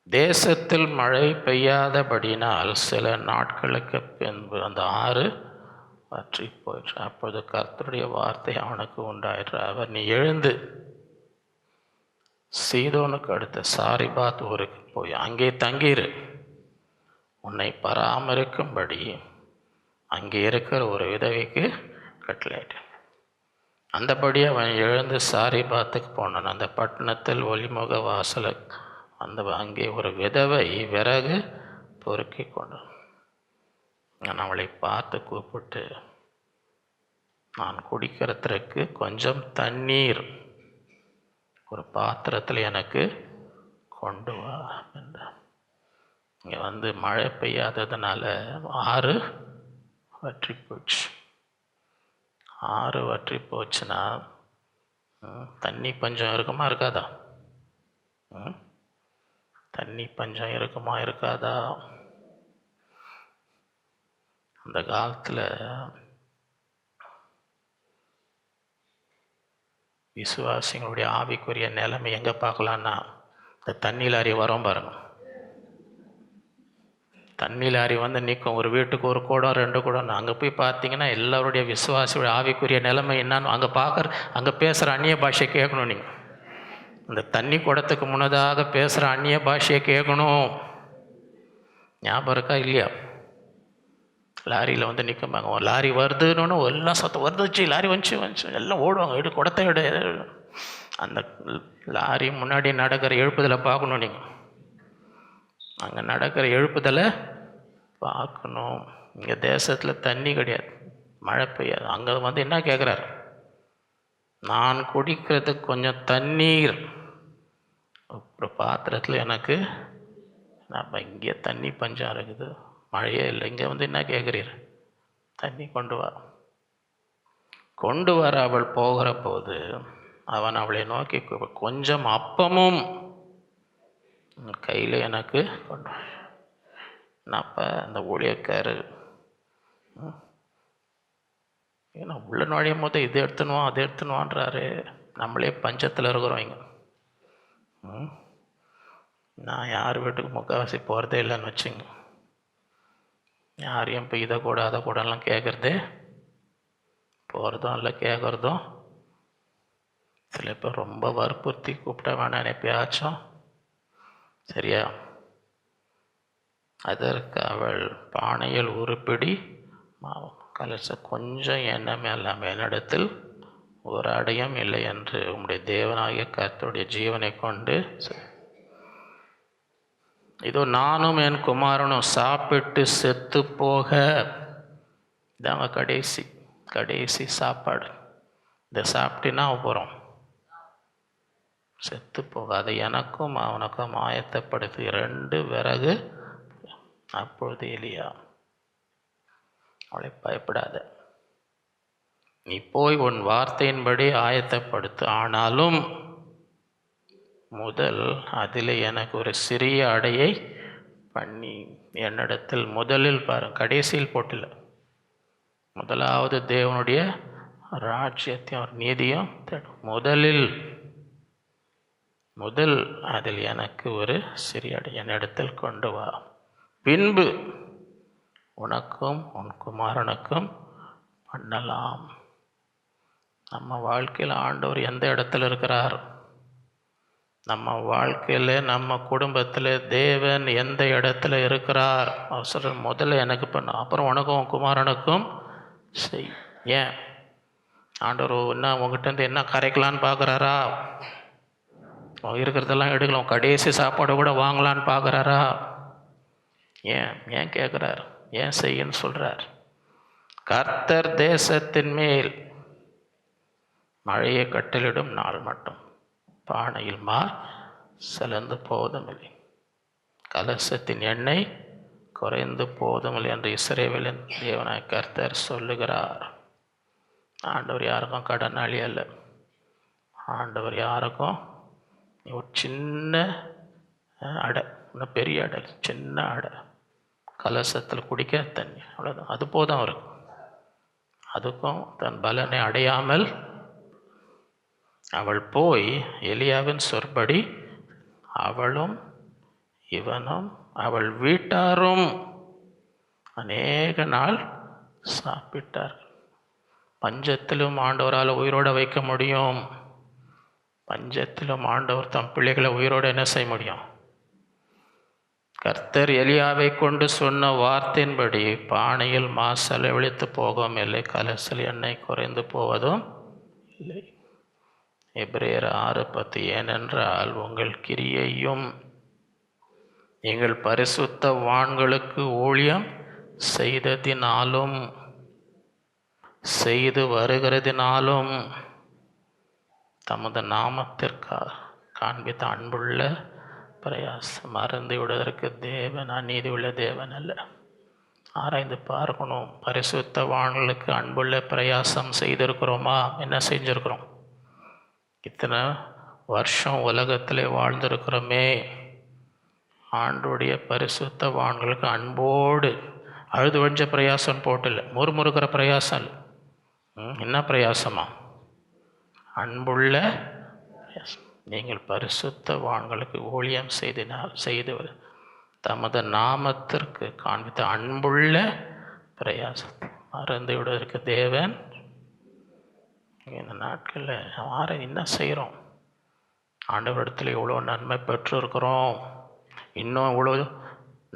தேசத்தில் மழை பெய்யாதபடினால் சில நாட்களுக்கு பின்பு அந்த ஆறு வற்றி போயிற்று. அப்பொழுது கர்த்தருடைய வார்த்தை அவனுக்கு உண்டாயிற்று. அவர், நீ எழுந்து சீதோனுக்கு அடுத்த சாரிபாத் ஊருக்கு போய் அங்கே தங்கியிரு, உன்னை பராமரிக்கும்படி அங்கே இருக்கிற ஒரு விதவைக்கு கட்டளையிட்டு. அந்தபடி அவன் எழுந்து சாரிபாத்துக்கு போனான். அந்த பட்டணத்தில் ஒளிமுக வாசல் அங்கே ஒரு விதவை விறகு பொறுக்கி கொண்டான். நான் அவளை பார்த்து கூப்பிட்டு, நான் குடிக்கிறதுக்கு கொஞ்சம் தண்ணீர் ஒரு பாத்திரத்தில் எனக்கு கொண்டு வா என்றான். இங்கே மழை பெய்யாததுனால ஆறு வற்றி போச்சு. ஆறு வற்றி போச்சுன்னா தண்ணி பஞ்சம் இருக்குமா இருக்காதா? தண்ணி பஞ்சம் இருக்குமா இருக்காதா? அந்த காலத்தில் விசுவாசிகளுடைய ஆவிக்குரிய நிலைமை எங்கே பார்க்கலான்னா, இந்த தண்ணி லாரி வரும் பாருங்க. தண்ணி லாரி நிற்கும். ஒரு வீட்டுக்கு ஒரு குடம் 2 குடம். அங்கே போய் பார்த்தீங்கன்னா எல்லாருடைய விசுவாசியோட ஆவிக்குரிய நிலைமை என்னன்னு அங்கே பேசுகிற அந்நிய பாஷையை கேட்கணும். நீங்கள் இந்த தண்ணி குடத்துக்கு முன்னதாக பேசுகிற அந்நிய பாஷையை கேட்கணும். ஞாபகம் இருக்கா இல்லையா? லாரியில் நிற்கப்பாங்க. ஒரு லாரி வருதுன்னு எல்லாம் சத்தம் வருதுச்சு, லாரி வந்துச்சு எல்லாம் ஓடுவாங்க. குடத்தை விட அந்த லாரி முன்னாடி நடக்கிற எழுப்புதலை பார்க்கணும். நீங்கள் அங்கே நடக்கிற எழுப்புதலை பார்க்கணும். இங்கே தேசத்தில் தண்ணி கிடையாது, மழை பெய்யாது. அங்கே என்ன கேட்குறாரு? நான் குடிக்கிறதுக்கு கொஞ்சம் தண்ணீர் ஒரு பாத்திரத்தில் எனக்கு. நம்ம இங்கே தண்ணி பஞ்சம் இருக்குது, மழையே இல்லை. இங்கே என்ன கேட்குறீர்? தண்ணி கொண்டு வா. கொண்டு வர அவள் போகிற போது அவன் அவளை நோக்கி, கொஞ்சம் அப்பமும் கையில் எனக்கு கொண்டு வா. அப்போ அந்த ஊழியக்காரர் ஏன்னா உள்ள நுழையும் போது இது எடுத்துனுவான் அது எடுத்துனுவான்றாரு. நம்மளே பஞ்சத்தில் இருக்கிறோம் இங்கே. நான் யார் வீட்டுக்கு முக்கால்வாசி போகிறதே இல்லைன்னு வச்சுங்க. யாரையும் இப்போ இதை கூட அதை கூடலாம் கேட்குறதே, போகிறதும் இல்லை கேட்குறதும். சில பேர் ரொம்ப வற்புறுத்தி கூப்பிட்டா வேணாம் எப்பயாச்சும். சரியா? அதற்கு அவள் பானையில் உருப்பிடி கலச கொஞ்சம் எண்ணெய் மேலாமல் என்னிடத்தில் ஒரு அடையும் இல்லை என்று உம்முடைய தேவனாகிய கர்த்தருடைய ஜீவனை கொண்டு இதோ நானும் என் குமாரனும் சாப்பிட்டு செத்து போக. இதாங்க கடைசி சாப்பாடு. இதை சாப்பிட்டினா போகிறோம், செத்து போக. அதை எனக்கும் அவனுக்கும் ஆயத்தப்படுத்தி 2 விறகு. அப்பொழுது எலியா, அவளை பயப்படாத, நீ போய் உன் வார்த்தையின்படி ஆயத்தப்படுத்து. ஆனாலும் முதல் அதில் எனக்கு ஒரு சிறிய அடையை பண்ணி என்னிடத்தில் முதலில் கடைசியில் போட்டில்லை, முதலாவது தேவனுடைய ராஜ்யத்தையும் நீதியும் முதல் அதில் எனக்கு ஒரு சிறிய அடை என்னிடத்தில் கொண்டு வா, பின்பு உனக்கும் உன் குமாரனுக்கும் பண்ணலாம். நம்ம வாழ்க்கையில் ஆண்டவர் எந்த இடத்துல இருக்கிறார்? நம்ம வாழ்க்கையில் நம்ம குடும்பத்தில் தேவன் எந்த இடத்துல இருக்கிறார்? அவசரம் முதல்ல எனக்கு பண்ண, அப்புறம் உனக்கும் உன் குமாரனுக்கும் செய். ஏன் ஆண்டவர் என்ன உங்ககிட்ட என்ன கரைக்கலான்னு பார்க்குறாரா? இருக்கிறதெல்லாம் எடுக்கலாம், கடைசி சாப்பாடு கூட வாங்கலான்னு பார்க்குறாரா? ஏன் கேட்குறார்? ஏன் செய்யன்னு சொல்கிறார்? கர்த்தர் தேசத்தின் மேல் மழையை கட்டளிடும் நாள் மட்டும் பானையில் செலந்து போவதுமில்லை, கலசத்தின் எண்ணெய் குறைந்து போவதுமில்லை என்று இஸ்ரவேலின் தேவனாய் கர்த்தர் சொல்லுகிறார். ஆண்டவர் யாருக்கும் கடனாளி அல்ல. ஆண்டவர் யாருக்கும் ஒரு சின்ன அடை, இன்னும் பெரிய அடை, சின்ன அடை, கலசத்தில் குடிக்க தண்ணி, அவ்வளோதான், அது போதும் அவருக்கு. அதுக்கும் தன் பலனை அடையாமல் அவள் போய் எலியாவின் சொற்படி அவளும் இவனும் அவள் வீட்டாரும் அநேக நாள் சாப்பிட்டார்கள். பஞ்சத்திலும் ஆண்டவரால் உயிரோடு வைக்க முடியும். பஞ்சத்திலும் ஆண்டவர் தம் பிள்ளைகளை உயிரோடு என்ன செய்ய முடியும்? கர்த்தர் எலியாவை கொண்டு சொன்ன வார்த்தையின்படி பானையில் செலவழித்து போகவும் இல்லை, கலசல் எண்ணெய் குறைந்து போவதும் இல்லை. எபிரேயர் 6:10 ஏனென்றால் உங்கள் கிரியையும் எங்கள் பரிசுத்த வான்களுக்கு ஊழியம் செய்ததினாலும் செய்து வருகிறதினாலும் தமது நாமத்திற்காக காண்பித்த அன்புள்ள பிரயாசம் மறந்து விடுவதற்கு தேவன் அநீதி உள்ள தேவன் அல்ல. ஆராய்ந்து பார்க்கணும். பரிசுத்த வான்களுக்கு அன்புள்ள பிரயாசம் செய்திருக்கிறோமா? என்ன செஞ்சுருக்கிறோம்? இத்தனை வருஷம் உலகத்தில் வாழ்ந்திருக்கிறோமே, ஆண்டுடைய பரிசுத்த வான்களுக்கு அன்போடு அழுது வஞ்ச பிரயாசம் போட்டில்லை, முறுமுறுக்கிற பிரயாசம் இல்லை. என்ன பிரயாசமா? அன்புள்ள பிரயாசம். நீங்கள் பரிசுத்த வான்களுக்கு ஊழியம் செய்து தமது நாமத்திற்கு காண்பித்த அன்புள்ள பிரயாசத்தை மறந்து விடுவதற்கு தேவன் இந்த நாட்களில் என்ன செய்கிறோம்? ஆண்டவரிடத்தில் இவ்வளோ நன்மை பெற்றிருக்கிறோம், இன்னும் இவ்வளோ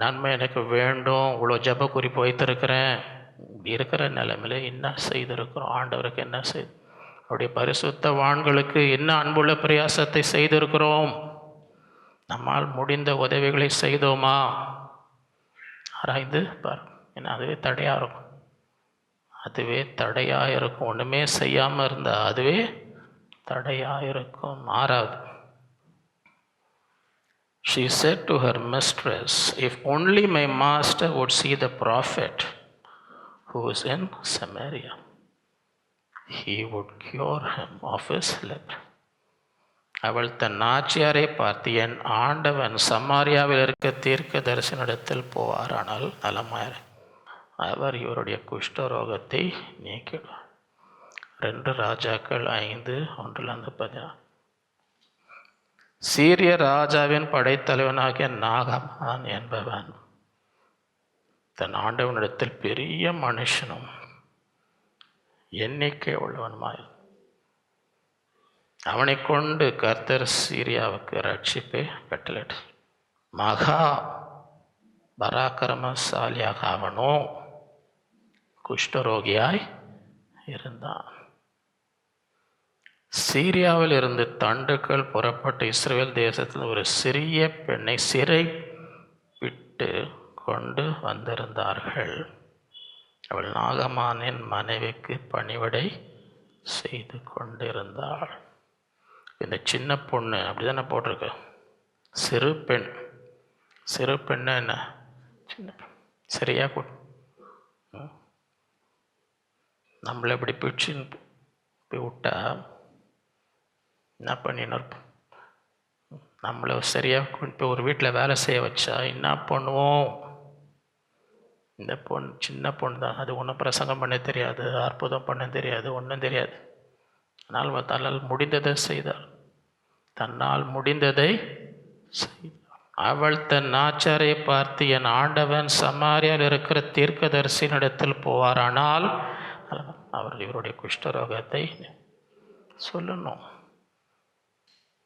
நன்மை எனக்கு வேண்டும், இவ்வளோ ஜப குறிப்பு வைத்திருக்கிறேன், இருக்கிற நிலைமையில் என்ன செய்திருக்கிறோம்? ஆண்டவருக்கு என்ன செய்து, அவருடைய பரிசுத்த வான்களுக்கு என்ன அன்புள்ள பிரயாசத்தை செய்திருக்கிறோம்? நம்மால் முடிந்த உதவிகளை செய்தோமா? ஆராய்ந்து பார். ஏன்னா அதுவே தடையாக இருக்கும், ஒன்றுமே செய்யாமல் இருந்தால் அதுவே தடையாக இருக்கும். 6வது, she said to her mistress, if only my master would see the prophet who is in Samaria, he would cure him of his leper. அவள் தன் நாச்சியாரை பார்த்து, என் ஆண்டவன் சமாரியாவில் இருக்க தீர்க்க தரிசனிடத்தில் போவாரானால் நலமாயிரு, அவர் இவருடைய குஷ்டரோகத்தை நீக்கிடுவார். 2 ராஜாக்கள் 5:1-14. சீரிய ராஜாவின் படைத்தலைவனாகிய நாகமான் என்பவன் தன் ஆண்டவனிடத்தில் பெரிய மனுஷனும் எண்ணிக்கை உள்ளவனுமாய், அவனை கொண்டு கர்த்தர் சீரியாவுக்கு ரட்சிப்பை கட்டளையிட்டு மகா பராக்கிரமசாலியாக அவனோ குஷ்டரோகியாய் இருந்தான். சீரியாவில் இருந்து தண்டுக்கள் புறப்பட்டு இஸ்ரவேல் தேசத்தில் ஒரு சிறிய பெண்ணை சிறை விட்டு கொண்டு வந்திருந்தார்கள். அவள் நாகமானின் மனைவிக்கு பணிவிடை செய்து கொண்டிருந்தாள். இந்த சின்ன பொண்ணு அப்படி தானே போட்டிருக்கு, சிறு பெண்ணு என்ன, சின்ன பெண், சரியா நம்மளை இப்படி பிடிச்சின்னு போய் விட்டா என்ன பண்ணின்னு இருப்போம்? நம்மளை சரியாக இப்போ ஒரு வீட்டில் வேலை செய்ய வச்சா என்ன பண்ணுவோம்? இந்த பொண்ணு சின்ன பொண்ணு தான், அது ஒன்றும் பிரசங்கம் பண்ண தெரியாது, அற்புதம் பண்ண தெரியாது, ஒன்றும் தெரியாது. ஆனால் தன்னால் முடிந்ததை செய்தாள். தன்னால் முடிந்ததை செய்தாள். அவள் தன் நாச்சாரை பார்த்து, என் ஆண்டவன் சமாரியால் இருக்கிற தீர்க்கதரிசியினிடத்தில் போவாரானால் அவர் இவருடைய குஷ்டரோகத்தை சொல்லணும்.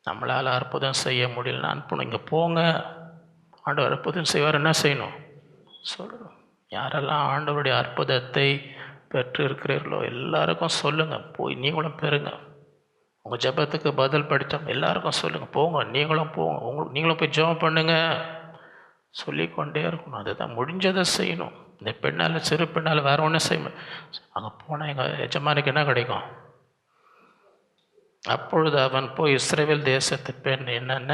நம்மளால் அற்புதம் செய்ய முடியலன்னா அனுப்பணும். இங்கே போங்க, ஆண்டவர் அற்புதம் செய்வார், என்ன செய்யணும் சொல்லணும். யாரெல்லாம் ஆண்டவருடைய அற்புதத்தை பெற்று இருக்கிறீர்களோ எல்லாருக்கும் சொல்லுங்கள், போய் நீங்களும் பெறுங்க. உங்கள் ஜெபத்துக்கு பதில் படித்தோம் எல்லாருக்கும் சொல்லுங்கள், போங்க நீங்களும் போங்க, நீங்களும் போய் ஜெபம் பண்ணுங்க, சொல்லிக்கொண்டே இருக்கணும். அதுதான் முடிஞ்சதை செய்யணும். இந்த பெண்ணால், சிறு பெண்ணால் வேறு ஒன்றும் செய்யணும். அங்கே போனால் எங்கள் எஜமானுக்கு என்ன கிடைக்கும்? அப்பொழுது அவன் போய் இஸ்ரவேல் தேசத்து பெண் என்னென்ன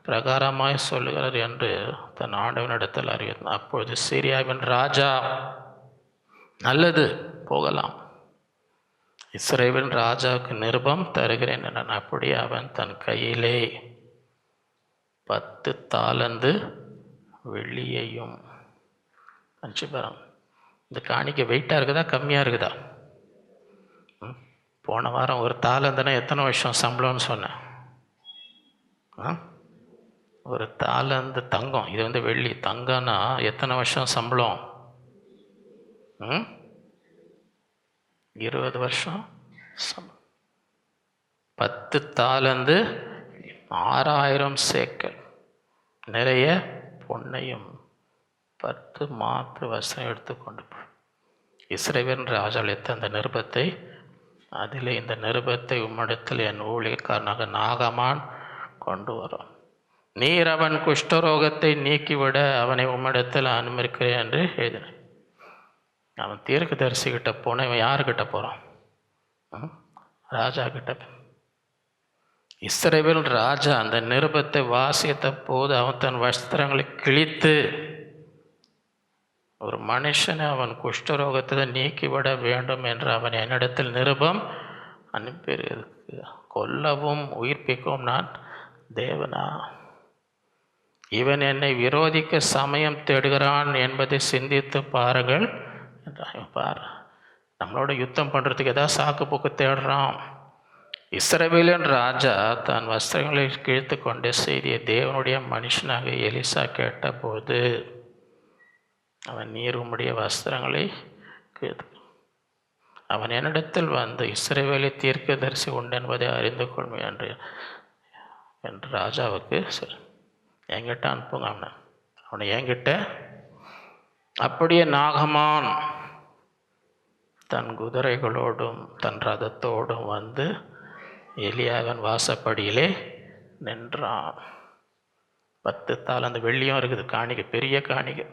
பிரகாரமாய் சொல்லுகிறார் என்று தன் ஆண்டவனிடத்தில் அறிவித்தான். அப்பொழுது சீரியாவின் ராஜா, நல்லது போகலாம், இஸ்ரவேல் ராஜாவுக்கு நிருபம் தருகிறேன் என்றான். அப்படியே அவன் தன் கையிலே 10 தாலந்து வெள்ளியையும். இந்த காணிக்கை வெயிட்டாக இருக்குதா கம்மியாக இருக்குதா? போன வாரம் ஒரு தாலந்துனா எத்தனை வருஷம் சம்பளம்னு சொன்னேன்? ஒரு தாலந்து தங்கம், இது வெள்ளி. தங்கம்னா எத்தனை வருஷம் சம்பளம்? 20 வருஷம் சம்பளம். 10 தாலந்து 6000 சேக்கல் நிறைய பொன்னையும் 10 மாற்று வஸ்திரம் எடுத்துக்கொண்டு இஸ்ரவேல் ராஜாளித்த அந்த நிருபத்தை, அதில் இந்த நிருபத்தை உம்மிடத்தில் என் ஊழியக்காரனாக நாகமான் கொண்டு வரும். நீர் அவன் குஷ்டரோகத்தை நீக்கிவிட அவனை உம்மிடத்தில் அனுமதிக்கிறேன் என்று எழுதினேன். அவன் தீர்க்கதரிசிக்கிட்ட போன, இவன் யாருக்கிட்ட போகிறான்? ராஜா கிட்ட. இஸ்ரவேல் ராஜா அந்த நிருபத்தை வாசித்த போது அவன் தன் வஸ்திரங்களை கிழித்து, ஒரு மனுஷனை அவன் குஷ்டரோகத்தை நீக்கிவிட வேண்டும் என்று அவன் என்னிடத்தில் நிருபம் அனுப்பியிருக்கு. கொல்லவும் உயிர்ப்பிக்கவும் நான் தேவனா? இவன் என்னை விரோதிக்க சமயம் தேடுகிறான் என்பதை சிந்தித்து பாருங்கள் என்றான். பார், நம்மளோட யுத்தம் பண்ணுறதுக்கு ஏதாவது சாக்கு போக்கு தேடுறான். இஸ்ரவேலின் ராஜா தன் வஸ்திரங்களை கிழித்து கொண்டு செய்திய தேவனுடைய மனுஷனாக எலிசா கேட்டபோது அவன், நீர் உம்முடைய வஸ்திரங்களை கிழித்து, அவன் என்னிடத்தில் வந்து இஸ்ரவேலை தீர்க்கதரிசி உண்டு என்பதை அறிந்து கொள்மை என்று ராஜாவுக்கு என்கிட்ட அனுப்புங்க, அவனை என்கிட்ட. அப்படியே நாகமான் தன் குதிரைகளோடும் தன் ரதத்தோடும் வந்து எலியாவின் வாசப்படியிலே நின்றான். 10 தாலந்து வெள்ளியும் இருக்குது, காணிக்கை, பெரிய காணிக்கை.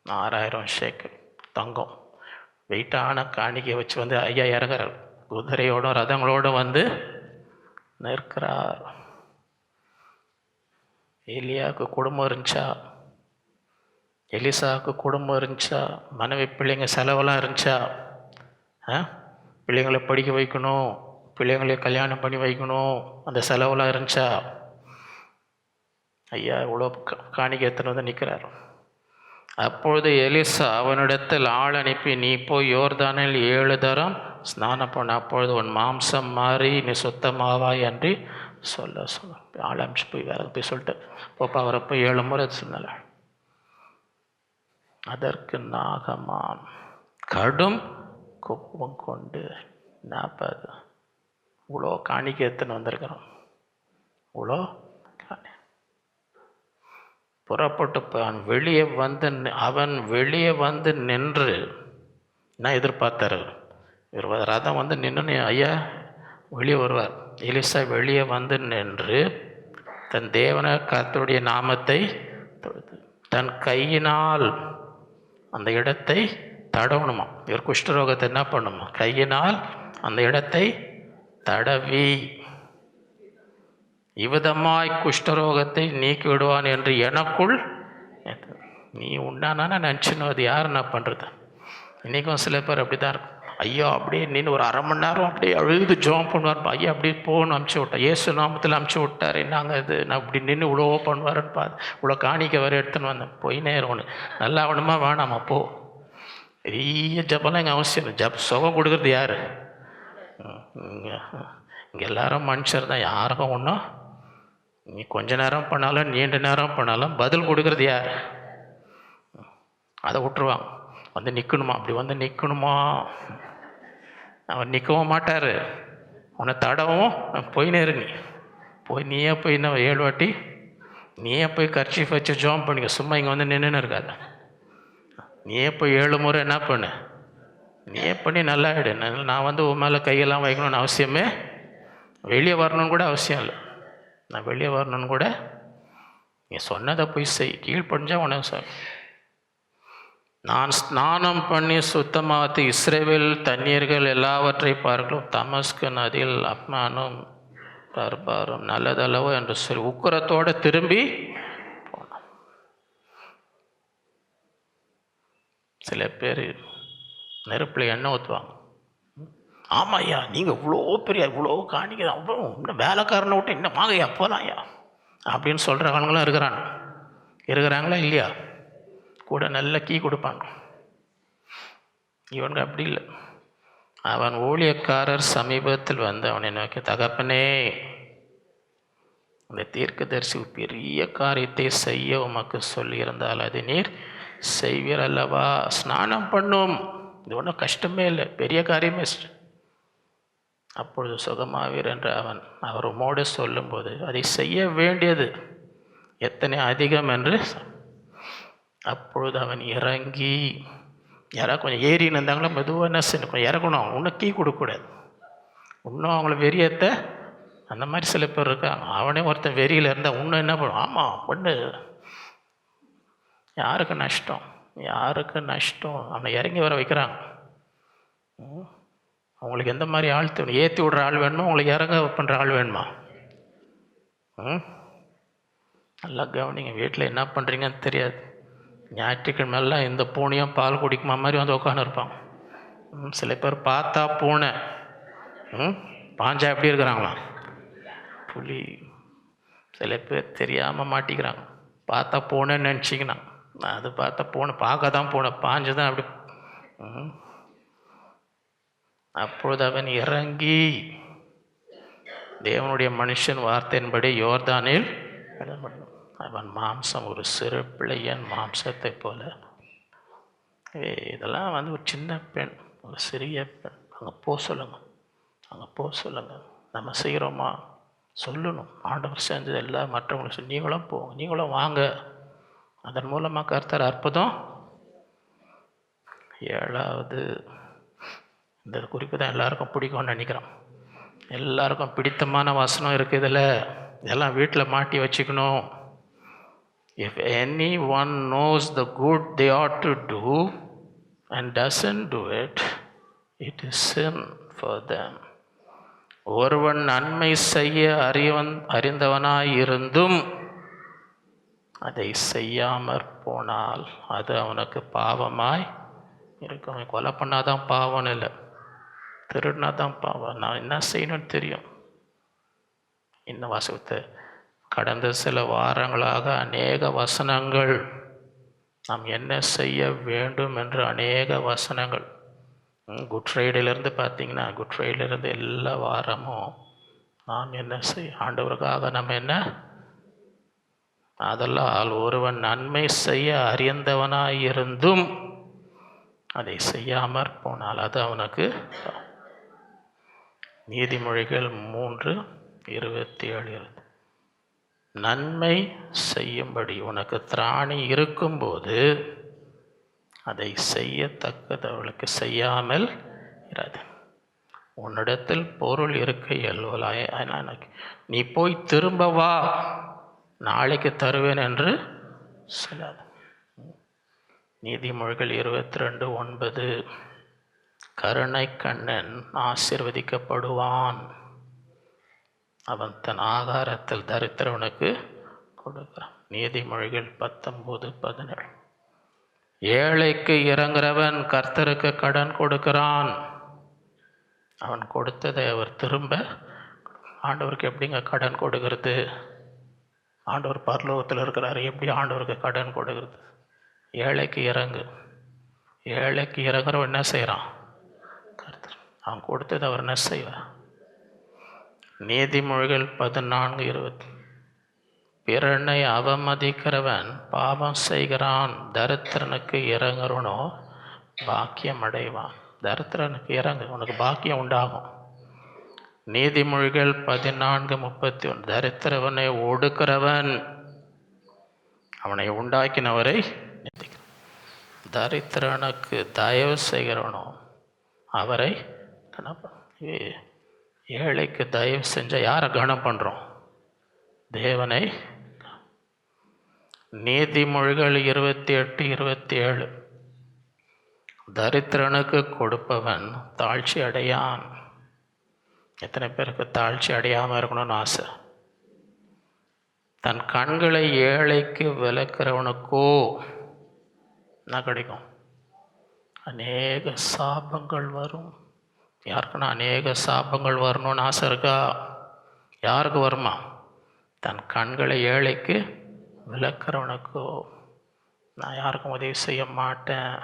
6000 சேக்கல் தங்கம் வெயிட்டான காணிக்கை வச்சு ஐயா இறங்குறார். குதிரையோடும் ரதங்களோடும் வந்து நிற்கிறார். எலியாவுக்கு குடும்பம் இருந்துச்சா? எலிசாவுக்கு குடும்பம் இருந்துச்சா? மனைவி பிள்ளைங்க செலவெல்லாம் இருந்துச்சா? பிள்ளைங்களை படிக்க வைக்கணும், பிள்ளைங்களை கல்யாணம் பண்ணி வைக்கணும், அந்த செலவெல்லாம் இருந்துச்சா? ஐயா இவ்வளோ காணிக்கை எடுத்துன்னு நிற்கிறார். அப்பொழுது எலிசா அவனிடத்தில் ஆள் அனுப்பி, நீ போய் யோர்தானில் 7 தரம் ஸ்நானம் பண்ண, அப்பொழுது உன் மாம்சம் மாறி நீ சுத்தமாவாய் என்று சொல்ல ஆள் அனுப்பிச்சு போய் வேற போய் சொல்லிட்டு போப்பா, அவரை போய் 7 முறை சொன்னல. அதற்கு நாகமான் கடும் கோபம் கொண்டு, 40 இவ்வளோ காணிக்கை எடுத்துன்னு வந்திருக்கிறோம், இவ்வளோ புறப்பட்டு அவன் வெளியே வந்து நின்று என்ன எதிர்பார்த்தாரு? இவர் ரதம் நின்று ஐயா வெளியே வருவார். எலிசா வெளியே வந்து நின்று தன் தேவன கர்த்தருடைய நாமத்தை தன் கையினால் அந்த இடத்தை தடவணுமா. இவர் குஷ்டரோகத்தை என்ன பண்ணுமா? கையினால் அந்த இடத்தை தடவி, இவ்விதமாய் குஷ்டரோகத்தை நீக்கி விடுவான் என்று எனக்குள் நீ உண்டானா நினச்சின்னு, அது யார் என்ன பண்ணுறது? இன்றைக்கும் சில பேர் அப்படி தான் இருக்கும். ஐயா அப்படியே நின்று ஒரு அரை மணி நேரம் அப்படியே அழுது ஜோம் பண்ணுவார். ஐயா அப்படியே போகணும் அமுச்சு விட்டேன், இயேசு நாமத்தில் அமுச்சு விட்டார். நாங்கள் இது நான் இப்படி நின்று இவ்வளோ பண்ணுவாருன்னு பார்த்து இவ்வளோ காணிக்க வர எடுத்துன்னு வந்தேன். போய் நேரம் ஒன்று நல்லா ஆகணுமா வேணாமா போ. பெரிய ஜப்பெல்லாம் இங்கே அவசியம் இல்லை. சுகம் கொடுக்குறது யார்? இங்கே எல்லாரும் மனுஷர் தான், யாருக்கும் ஒன்றும் நீ கொஞ்ச நேரம் பண்ணாலும் நீண்ட நேரம் பண்ணாலும் பதில் கொடுக்குறது யார்? அதை விட்டுருவாங்க. வந்து நிற்கணுமா, அப்படி வந்து நிற்கணுமா, அவர் நிற்கவும் மாட்டார். உன்னை தடவும் போய் நேரு, நீ போய் நீயே போய் இன்னும் 7 வாட்டி நீயே போய் கர்ச்சீஃப் வச்சு ஜோம் பண்ணிக்க. சும்மா இங்கே வந்து நின்றுன்னு இருக்காது. நீயே போய் 7 முறை என்ன பண்ணு, நீயே பண்ணி நல்லா ஆகிடு. நான் வந்து உன் மேலே கையெல்லாம் வைக்கணும்னு அவசியமே, வெளியே வரணும்னு கூட அவசியம் இல்லை. நான் வெளியே வரணும்னு கூட நீ சொன்னதை போய் செய், கீழ்ப்படிஞ்சா உனக்கு சார். நான் ஸ்நானம் பண்ணி சுத்தமாகத்து இஸ்ரவேல் தண்ணீர்கள் எல்லாவற்றை பார்க்கலும் தமஸ்கு நதியில் அப்மானும் பர்பாரும் நல்லதல்லவோ என்று சொல்லி உக்கரத்தோடு திரும்பி போனான். சில பேர் நெருப்பில் எண்ணெய் ஊற்றுவாங்க. ஆமாம் ஐயா, நீங்கள் இவ்வளோ பெரிய இவ்வளோ காணிக்க அவ்வளோ இன்னும் வேலைக்காரனை விட்டு இன்னும் வாங்கய்யா போகலாம் ஐயா அப்படின்னு சொல்கிற ஆளுங்களும் இருக்கிறாங்களா இல்லையா? கூட நல்ல கீ கொடுப்பாங்க. இவனுக்கு அப்படி இல்லை. அவன் ஊழியக்காரர் சமீபத்தில் வந்து அவனை நோக்கி, தகப்பனே, இந்த தீர்க்கதரிசி பெரிய காரியத்தை செய்ய உமக்கு சொல்லியிருந்தால் அதை நீர் செய்வீர் அல்லவா? ஸ்நானம் பண்ணும், இது ஒன்றும் கஷ்டமே இல்லை, பெரிய காரியமே. அப்பொழுது சுகமாவீர் என்று அவர் உம்மோடு சொல்லும்போது அதை செய்ய வேண்டியது எத்தனை அதிகம் என்று. அப்பொழுது அவன் இறங்கி, யாராவது கொஞ்சம் ஏறின்னு இருந்தாங்களா மெதுவாக என்ன செய்யணும், கொஞ்சம் இறங்கணும், இன்னும் கீ கொடுக்கக்கூடாது, இன்னும் அவங்கள வெறியத்தை. அந்த மாதிரி சில பேர் இருக்காங்க. அவனே ஒருத்தன் வெறியில் இருந்தால் இன்னும் என்ன பண்ணும், ஆமாம் பொண்ணு, யாருக்கு நஷ்டம் அவனை இறங்கி வர வைக்கிறாங்க. அவங்களுக்கு எந்த மாதிரி ஆள் தேவை? ஏற்றி விடுற ஆள் வேணுமா, உங்களுக்கு இறங்க பண்ணுற ஆள் வேணுமா? நல்லா கவனிங்க. வீட்டில் என்ன பண்ணுறீங்கன்னு தெரியாது. ஞாயிற்றுக்கிழமெல்லாம் இந்த பூனையும் பால் குடிக்குமா மாதிரி வந்து உட்காந்துருப்பாங்க. சில பேர் பார்த்தா பூனை, பாஞ்சா எப்படி இருக்கிறாங்களாம் புலி. சில பேர் தெரியாமல் மாட்டிக்கிறாங்க. பார்த்தா பூனைன்னு நினச்சிக்கணும். அது பார்த்தா பூனை, பார்க்க தான் பூனை, பாஞ்சு தான் அப்படி. அப்பொழுது அவன் இறங்கி தேவனுடைய மனுஷன் வார்த்தையின்படி யோர்தானில் அவன் மாம்சம் ஒரு சிறு பிள்ளையன் மாம்சத்தை போல. இதெல்லாம் வந்து ஒரு சின்ன பெண், ஒரு சிறிய பெண். அங்கே போக சொல்லுங்கள். நம்ம செய்கிறோமா சொல்லணும். ஆண்டவர் செஞ்சது எல்லாம் மற்றவங்களுக்கு நீங்களும் போங்க, நீங்களும் வாங்க. அதன் மூலமாக கர்த்தர் அற்புதம். 7வது இந்த குறிப்பு தான் எல்லாருக்கும் பிடிக்கும்னு நினைக்கிறோம். எல்லாருக்கும் பிடித்தமான வசனம் இருக்குது இதில். இதெல்லாம் வீட்டில் மாட்டி வச்சுக்கணும். If anyone knows the good they ought to do and doesn't do it, it is sin for them. ஒருவன் நன்மை செய்ய அறிந்தவனாய் இருந்தும் அதை செய்யாமற் போனால் அது அவனுக்கு பாவமாய் இருக்கும். கொலை பண்ணாதான் பாவம் இல்லை, திருடினா தான் பாவம். நான் என்ன செய்யணும்னு தெரியும். இந்த வாசகத்தை கடந்த சில வாரங்களாக அநேக வசனங்கள், நாம் என்ன செய்ய வேண்டும் என்று அநேக வசனங்கள். குட் ஃப்ரைடேலேருந்து பார்த்தீங்கன்னா, குட் ஃப்ரைடேலேருந்து எல்லா வாரமும் நாம் என்ன ஆண்டவருக்காக நம்ம என்ன, அதெல்லாம் ஒருவன் நன்மை செய்ய அறிந்தவனாயிருந்தும் அதை செய்யாமற் போனால் அது அவனுக்கு. நீதிமொழிகள் 3:27. நன்மை செய்யும்படி உனக்கு திராணி இருக்கும்போது அதை செய்யத்தக்கது அவளுக்கு செய்யாமல் இராது. உன்னிடத்தில் பொருள் இருக்கையில் நீ போய் திரும்ப வா, நாளைக்கு தருவேன் என்று சொல்லாது. நீதிமொழிகள் 22:9. கருணை கண்ணன் ஆசீர்வதிக்கப்படுவான், அவன் தன் ஆகாரத்தில் தரித்திரவனுக்கு கொடுக்கிறான். நீதிமொழிகள் 19:17. ஏழைக்கு இறங்குறவன் கர்த்தருக்கு கடன் கொடுக்கிறான். அவன் கொடுத்ததை அவர் திரும்ப, ஆண்டவருக்கு எப்படிங்க கடன் கொடுக்கறது? ஆண்டவர் பரலோகத்தில் இருக்கிறாரு, எப்படி ஆண்டவருக்கு கடன் கொடுக்கறது? ஏழைக்கு இறங்கு. ஏழைக்கு இறங்குறவன் என்ன செய்கிறான்? கர்த்தர் அவன் கொடுத்தது அவர் என்ன செய்வார்? நீதிமொழிகள் 14:20. பிறனை அவமதிக்கிறவன் பாவம் செய்கிறான், தரித்திரனுக்கு இறங்குறவனோ பாக்கியம் அடைவான். தரித்திரனுக்கு இறங்கு, உனக்கு பாக்கியம் உண்டாகும். நீதிமொழிகள் 14:31. தரித்திரவனை ஒடுக்கிறவன் அவனை உண்டாக்கினவரை தரித்திரனுக்கு தயவு செய்கிறவனோ அவரை ஏழைக்கு தயவு செஞ்ச யாரை கனம் பண்ணுறோம்? தேவனை. நீதிமொழிகள் 28:27. தரித்திரனுக்கு கொடுப்பவன் தாழ்ச்சி அடையான். எத்தனை பேருக்கு தாழ்ச்சி அடையாமல் இருக்கணும்னு ஆசை? தன் கண்களை ஏழைக்கு விளக்கிறவனுக்கோ என்ன கிடைக்கும்? அநேக சாபங்கள் வரும். யாருக்குன்னா அநேக சாபங்கள் வரணும்னு ஆசை இருக்கா? யாருக்கு வருமா? தன் கண்களை ஏழைக்கு விளக்கிறவனுக்கோ. நான் யாருக்கும் உதவி செய்ய மாட்டேன்,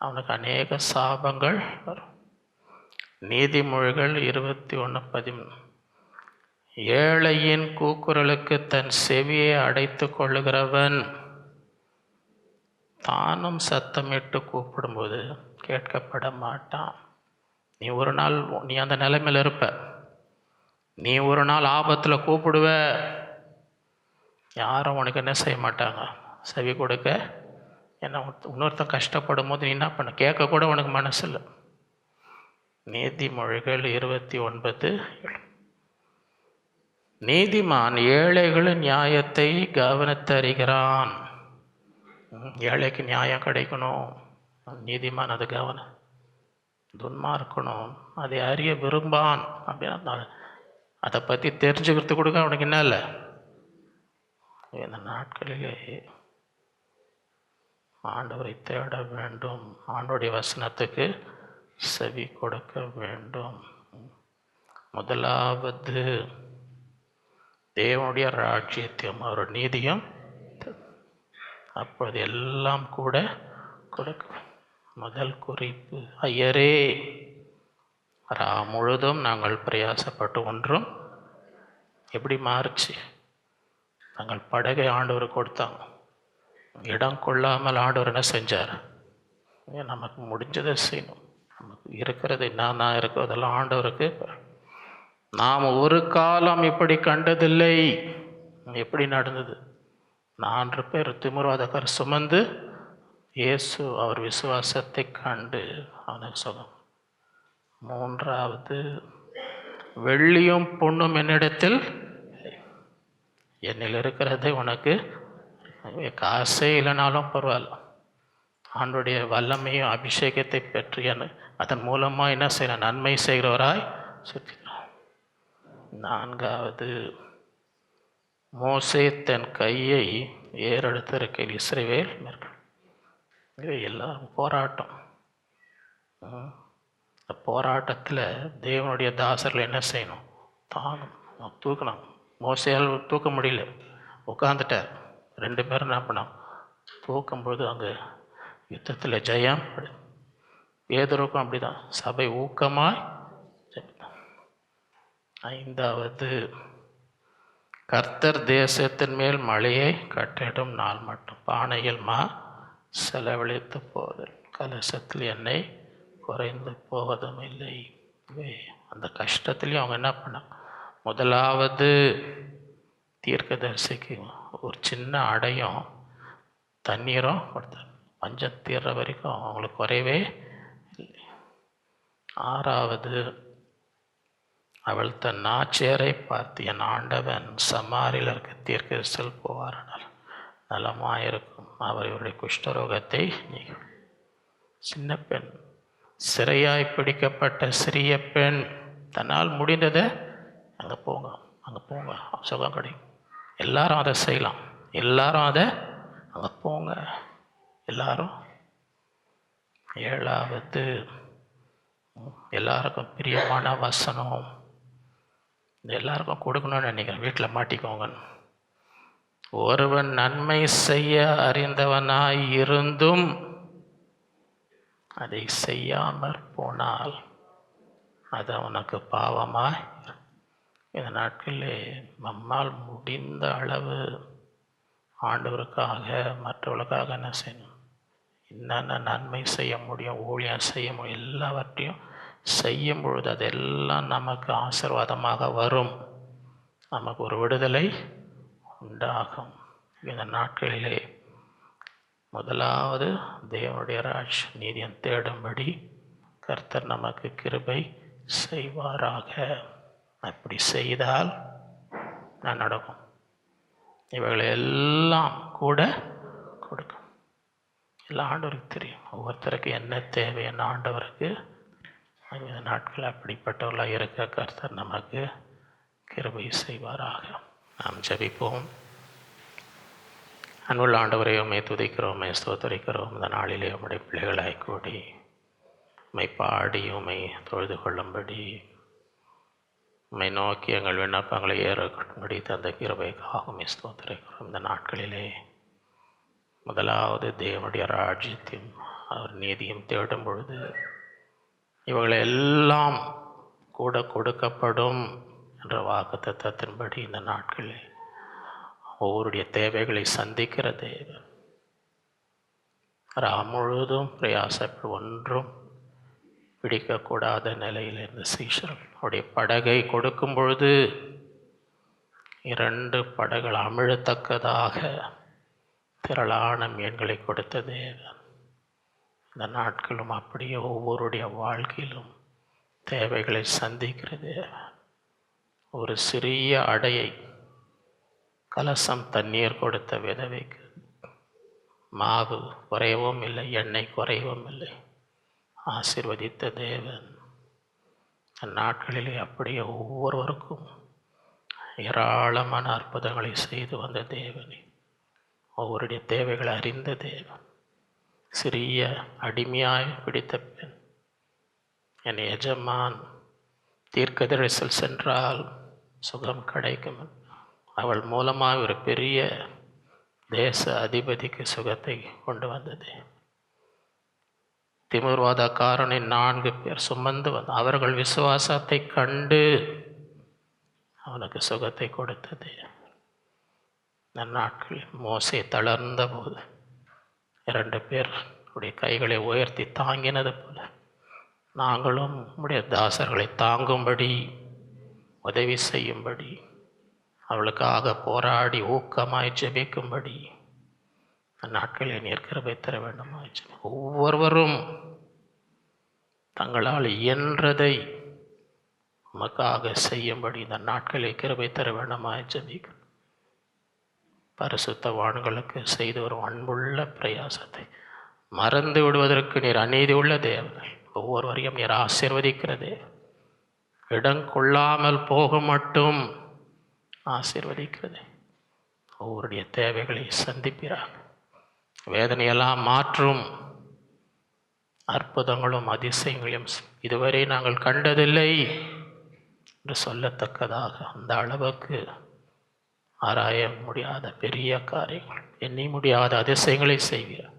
அவனுக்கு அநேக சாபங்கள் வரும். நீதிமொழிகள் 21:13. ஏழையின் கூக்குரலுக்கு தன் செவியை அடைத்து கொள்ளுகிறவன் தானும் சத்தமிட்டு கூப்பிடும்போது கேட்கப்பட மாட்டான். நீ ஒரு நாள் நீ அந்த நிலைமையில் இருப்ப. நீ ஒரு நாள் ஆபத்தில் கூப்பிடுவ, யாரும் உனக்கு என்ன செய்ய மாட்டாங்க? செவி கொடுக்க. என்ன இன்னொருத்தன் கஷ்டப்படும் போது நீ என்ன பண்ண? கேட்க கூட உனக்கு மனசு இல்லை. நீதிமொழிகள் 29:7. நீதிமான் ஏழைகளின் நியாயத்தை கவனித்தறிகிறான். ஏழைக்கு நியாயம் கிடைக்கணும், நீதிமான் அது கவனம். துன்மார்க்கணும் அதை அறிய விரும்பான். அப்படின்னா அதை பற்றி தெரிஞ்சுக்கிறது கொடுக்க அவனுக்கு என்ன இல்லை? இந்த நாட்களிலே ஆண்டவரை தேட வேண்டும், ஆண்டவருடைய வசனத்துக்கு செவி கொடுக்க வேண்டும். முதலாவது தேவனுடைய ராஜ்யத்தையும் அவர் நீதியும், அப்பொழுது எல்லாம் கூட கொடுக்க. முதல் குறிப்பு, ஐயரே முழுதும் நாங்கள் பிரயாசப்பட்டு ஒன்றும் எப்படி மாறுச்சு? நாங்கள் படகை ஆண்டவர் கொடுத்தாங்க, இடம் கொள்ளாமல் ஆண்டவர் என்ன செஞ்சார்? நமக்கு முடிஞ்சதை செய்யணும். நமக்கு இருக்கிறது என்ன இருக்கோ அதெல்லாம் ஆண்டவருக்கு. நாம் ஒரு காலம் இப்படி கண்டதில்லை. எப்படி நடந்தது? 4 பேர் திமிர்வாதக்காரர் சுமந்து இயேசு அவர் விசுவாசத்தை கண்டு அவனுக்கு சுகம். 3வது, வெள்ளியும் பொண்ணும் என்னிடத்தில், என்னில் இருக்கிறதை உனக்கு, காசே இல்லைனாலும் பரவாயில்ல, ஆண்டுடைய வல்லமையும் அபிஷேகத்தை பெற்று அதன் மூலமாக என்ன செய்யற? நன்மை செய்கிறவராய் சுற்றி. 4வது, மோசே தன் கையை ஏறெடுத்திருக்கையில் இஸ்ரவேல் மேற்கொள். இது எல்லாம் போராட்டம். இந்த போராட்டத்தில் தேவனுடைய தாசர்கள் என்ன செய்யணும்? தானும் தூக்கணும். மோசையால் தூக்க முடியல, உட்காந்துட்டார். 2 பேரும் என்ன பண்ணோம்? தூக்கும்போது அங்கே யுத்தத்தில் ஜெயம். பேதுருக்கும் அப்படிதான், சபை ஊக்கமாய். 5வது, கர்த்தர் தேசத்தின் மேல் மழையை கட்டிடும் நாள் மட்டும் பானையில் செலவழித்து போதல், கலசத்தில் எண்ணெய் குறைந்து போவதும் இல்லை. அந்த கஷ்டத்துலேயும் அவங்க என்ன பண்ணாங்க? முதலாவது தீர்க்கதரிசிக்கு ஒரு சின்ன அடையும் தண்ணீரும் கொடுத்தார். பஞ்சம் தீர்ற வரைக்கும் அவங்களுக்கு குறைவே இல்லை. 6வது, அவள் தன் நாச்சியரை பார்த்து, என் ஆண்டவன் சமாரியில் இருக்க தீர்க்கதரிசிகள் போவாரானால் நலமாயிருக்கும், அவர் இவருடைய குஷ்டரோகத்தை நீக்கும். சின்ன பெண், சிறையாய் பிடிக்கப்பட்ட சிறிய பெண், தன்னால் முடிந்ததை அங்கே போங்க, அங்கே போங்க, சுகம் கிடைக்கும். எல்லாரும் அதை செய்யலாம், எல்லாரும் அதை அங்கே போங்க, எல்லாரும். 7வது, எல்லாருக்கும் பிரியமான வசனம், இது எல்லாருக்கும் கொடுக்கணும்னு நினைக்கிறேன். வீட்டில் மாட்டிக்கோங்க. ஒருவன் நன்மை செய்ய அறிந்தவனாய் இருந்தும் அதை செய்யாமற் போனால் அது அவனுக்கு பாவமாய். இந்த நாட்களிலே நம்மால் முடிந்த அளவு ஆண்டவருக்காக மற்றவர்களுக்காக என்ன செய்யணும், என்னென்ன நன்மை செய்ய முடியும், ஊழியம் செய்ய முடியும், எல்லாவற்றையும் செய்யும் பொழுது அதெல்லாம் நமக்கு ஆசீர்வாதமாக வரும். நமக்கு ஒரு விடுதலை உண்டாகும். இந்த நாட்களிலே முதலாவது தேவனுடைய நீதியம் தேடும்படி கர்த்தர் நமக்கு கிருபை செய்வாராக. அப்படி செய்தால் நான் நடக்கும். இவைகளை எல்லாம் கூட கொடுக்கும். எல்லாம் ஆண்டவருக்கு தெரியும். ஒவ்வொருத்தருக்கு என்ன தேவை, என்ன ஆண்டவருக்கு. இந்த நாட்கள் அப்படிப்பட்டவர்களாக இருக்க கர்த்தர் நமக்கு கிருபை செய்வாராக. நாம் ஜெபிப்போம். அன்புள்ள ஆண்டவரை உம்மை துதிக்கிறோம், உம்மை ஸ்தோத்திரிக்கிறோம். இந்த நாளிலே உம்முடைய பிள்ளைகளாய் கூடி உம்மை பாடி உம்மை தொழுது கொள்ளும்படி, உம்மை நோக்கி எங்கள் விண்ணப்பங்களை ஏறக்கும்படி தந்த கிருபைக்காக உம்மை ஸ்தோத்திரிக்கிறோம். இந்த நாட்களிலே முதலாவது தேவனுடைய ராஜ்யத்தையும் அவர் நீதியும் தேடும் பொழுது இவங்களை எல்லாம் கூட கொடுக்கப்படும் என்ற வாக்குத்தத்தத்தின்படி இந்த நாட்களில் ஒவ்வொருடைய தேவைகளை சந்திக்கிற தேவன், முழுதும் பிரயாசப்பட்டு ஒன்றும் பிடிக்கக்கூடாத நிலையில் இருந்த சீஷர்களுடைய படகை கொடுக்கும் பொழுது 2 படகுகள் அமிழத்தக்கதாக திரளான மீன்களை கொடுத்த தேவன், இந்த நாட்களும் அப்படியே ஒவ்வொருடைய வாழ்க்கையிலும் தேவைகளை சந்திக்கிற தேவன். ஒரு சிறிய அடையை கலசம் தண்ணீர் கொடுத்த விதவைக்கு மாவு குறையவும் இல்லை, எண்ணெய் குறையவும் இல்லை, ஆசீர்வதித்த தேவன். அந்நாட்களிலே அப்படியே ஒவ்வொருவருக்கும் ஏராளமான அற்புதங்களை செய்து வந்த தேவனே, ஒவ்வொருடைய தேவைகளை அறிந்த தேவன். சிறிய அடிமையாய் பிடித்த பெண், என் எஜமான் தீர்க்கதரிசல் சென்றால் சுகம் கிடைக்கும், அவள் மூலமாக ஒரு பெரிய தேச அதிபதிக்கு சுகத்தை கொண்டு வந்தது. திமிர்வாதக்காரனை 4 பேர் சுமந்து வந்து அவர்கள் விசுவாசத்தை கண்டு அவனுக்கு சுகத்தை கொடுத்தது. இந்த நாட்களில் மோசே தளர்ந்த போது 2 பேர் உடைய கைகளை உயர்த்தி தாங்கினது போல நாங்களும் உடைய தாசர்களை தாங்கும்படி, உதவி செய்யும்படி, அவளுக்காக போராடி ஊக்கமாய் ஜெபிக்கும்படி நாட்களில் நீர் கிருபை தர வேண்டுமாய் ஒவ்வொருவரும் தங்களால் இயன்றதை உமக்காக செய்யும்படி இந்த நாட்களில் கிருபை தர வேண்டுமாய் ஜெபிக்கும். பரிசுத்தவான்களுக்கு செய்து வரும் அன்புள்ள பிரயாசத்தை மறந்து விடுவதற்கு நீர் அநீதி உள்ள தேவர்கள். ஒவ்வொருவரையும் நீர் ஆசீர்வதிக்கிறதே, இடங்கொள்ளாமல் போக மட்டும் ஆசீர்வதிக்கிறது. ஒவ்வொருடைய தேவைகளை சந்திப்பிறாங்க. வேதனையெல்லாம் மாற்றும் அற்புதங்களும் அதிசயங்களையும் இதுவரை நாங்கள் கண்டதில்லை என்று சொல்லத்தக்கதாக அந்த அளவுக்கு ஆராய முடியாத பெரிய காரியங்கள், எண்ணி முடியாத அதிசயங்களை செய்கிறார்.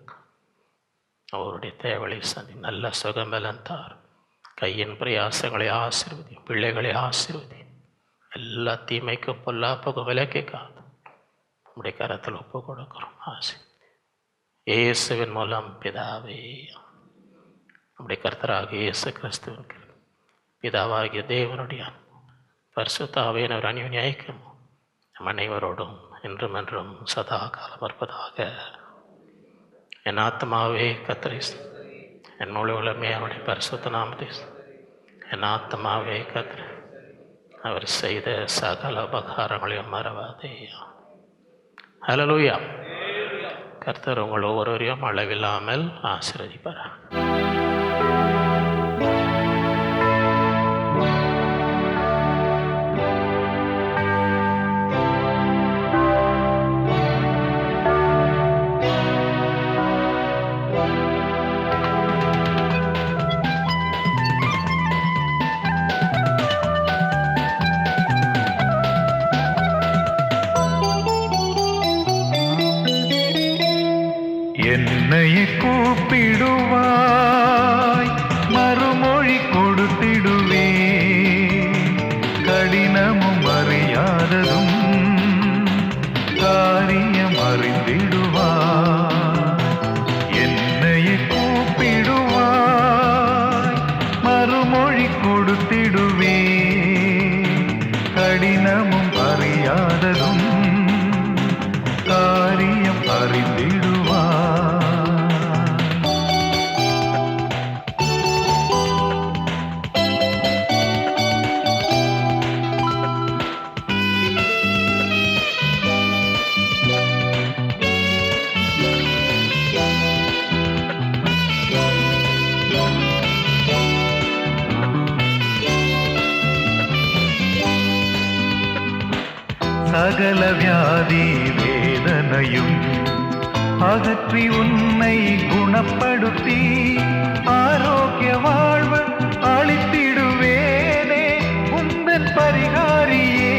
அவருடைய தேவைகளை சந்தி நல்ல சுகபலன் தார். கையின் பிரயாசங்களை ஆசீர்வதி, பிள்ளைகளை ஆசீர்வதி, எல்லா தீமைக்கும் பொல்லாப்புக்கும் விலக்கி காத்து நம்முடைய கரத்தில் ஒப்பு கொடுக்கிறோம். ஆசி இயேசுவின் மூலம் பிதாவே, நம்முடைய கர்த்தராகிய இயேசு கிறிஸ்துவின் பிதாவாகிய தேவனுடைய பரிசுத்த ஆவியானவர் அந்யோன்ய ஐக்கியம் நம் அனைவரோடும் இன்றும் என்றும் சதா காலம் இருப்பதாக. என் ஆத்மாவே கர்த்தரை, என் முழு உலகமே அவருடைய பரிசுத்த நாமத்தை, என் ஆத்மாவே கர்த்தரை, அவர் செய்த சகல உபகாரங்களையும் மறவாதே. ஹல்லேலூயா. கர்த்தர் உங்கள் ஒவ்வொருவரையும் அளவில்லாமல் ஆசீர்வதிப்பார்.
என்னையே கூப்பிடுவாய், மறுமொழி கொடுத்திடுவே. கடினமும் அறியாததும் காரியம் அறிந்திடுவாய். என்னையே கூப்பிடுவாய், மறுமொழி கொடுத்திடுவே. கடினமும் அறியாததும் காரியம் அறிந்திடுவாய். சகல வியாதி வேதனையும் அகற்றி உன்னை குணப்படுத்தி ஆரோக்கிய வாழ்வு அளித்திடுவேனே உந்தன் பரிகாரியே.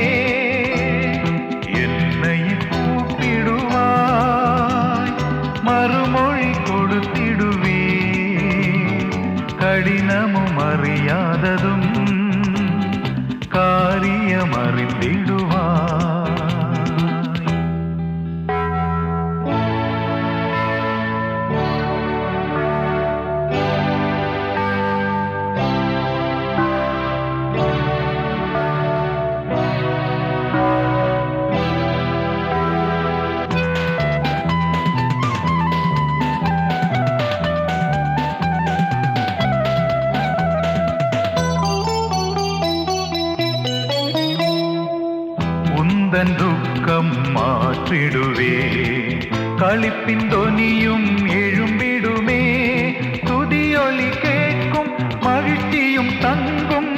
என்னை கூப்பிடுவாய், மறுமொழி கொடுத்திடுவே. கடினமும் அறியாததும் காரியம் அறிந்திடுவாய். உந்தன் துக்கம் மாற்றிடுவே. களிப்பின் தொனியும் எழும்பிடுமே. துதியொலி கேட்கும் மகிழ்ச்சியும் தங்கும்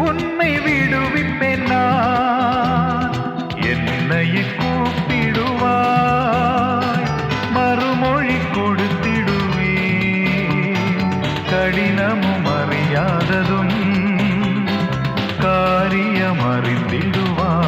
உன்னை விடுவிப்பேன் நான். என்னையே கூப்பிடுவாய், மறுமொழி கொடுத்திடுவே. கடினமும் அறியாததும் காரியம் அறிந்திடுவாய்.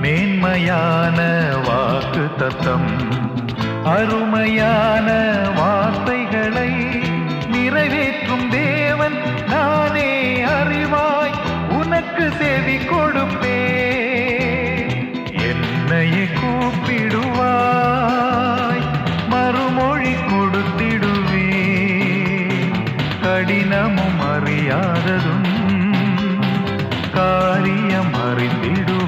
மேன்மையான வாக்கு தத்தம், அருமையான வார்த்தைகளை நிறைவேற்றும் தேவன் நானே அறிவாய். உனக்கு செவி கொடுப்பே. என்னையே கூப்பிடுவாய், மறுமொழி கொடுத்திடுவே. கடினமும் அறியாததும் காரியம் அறிந்திடுவே.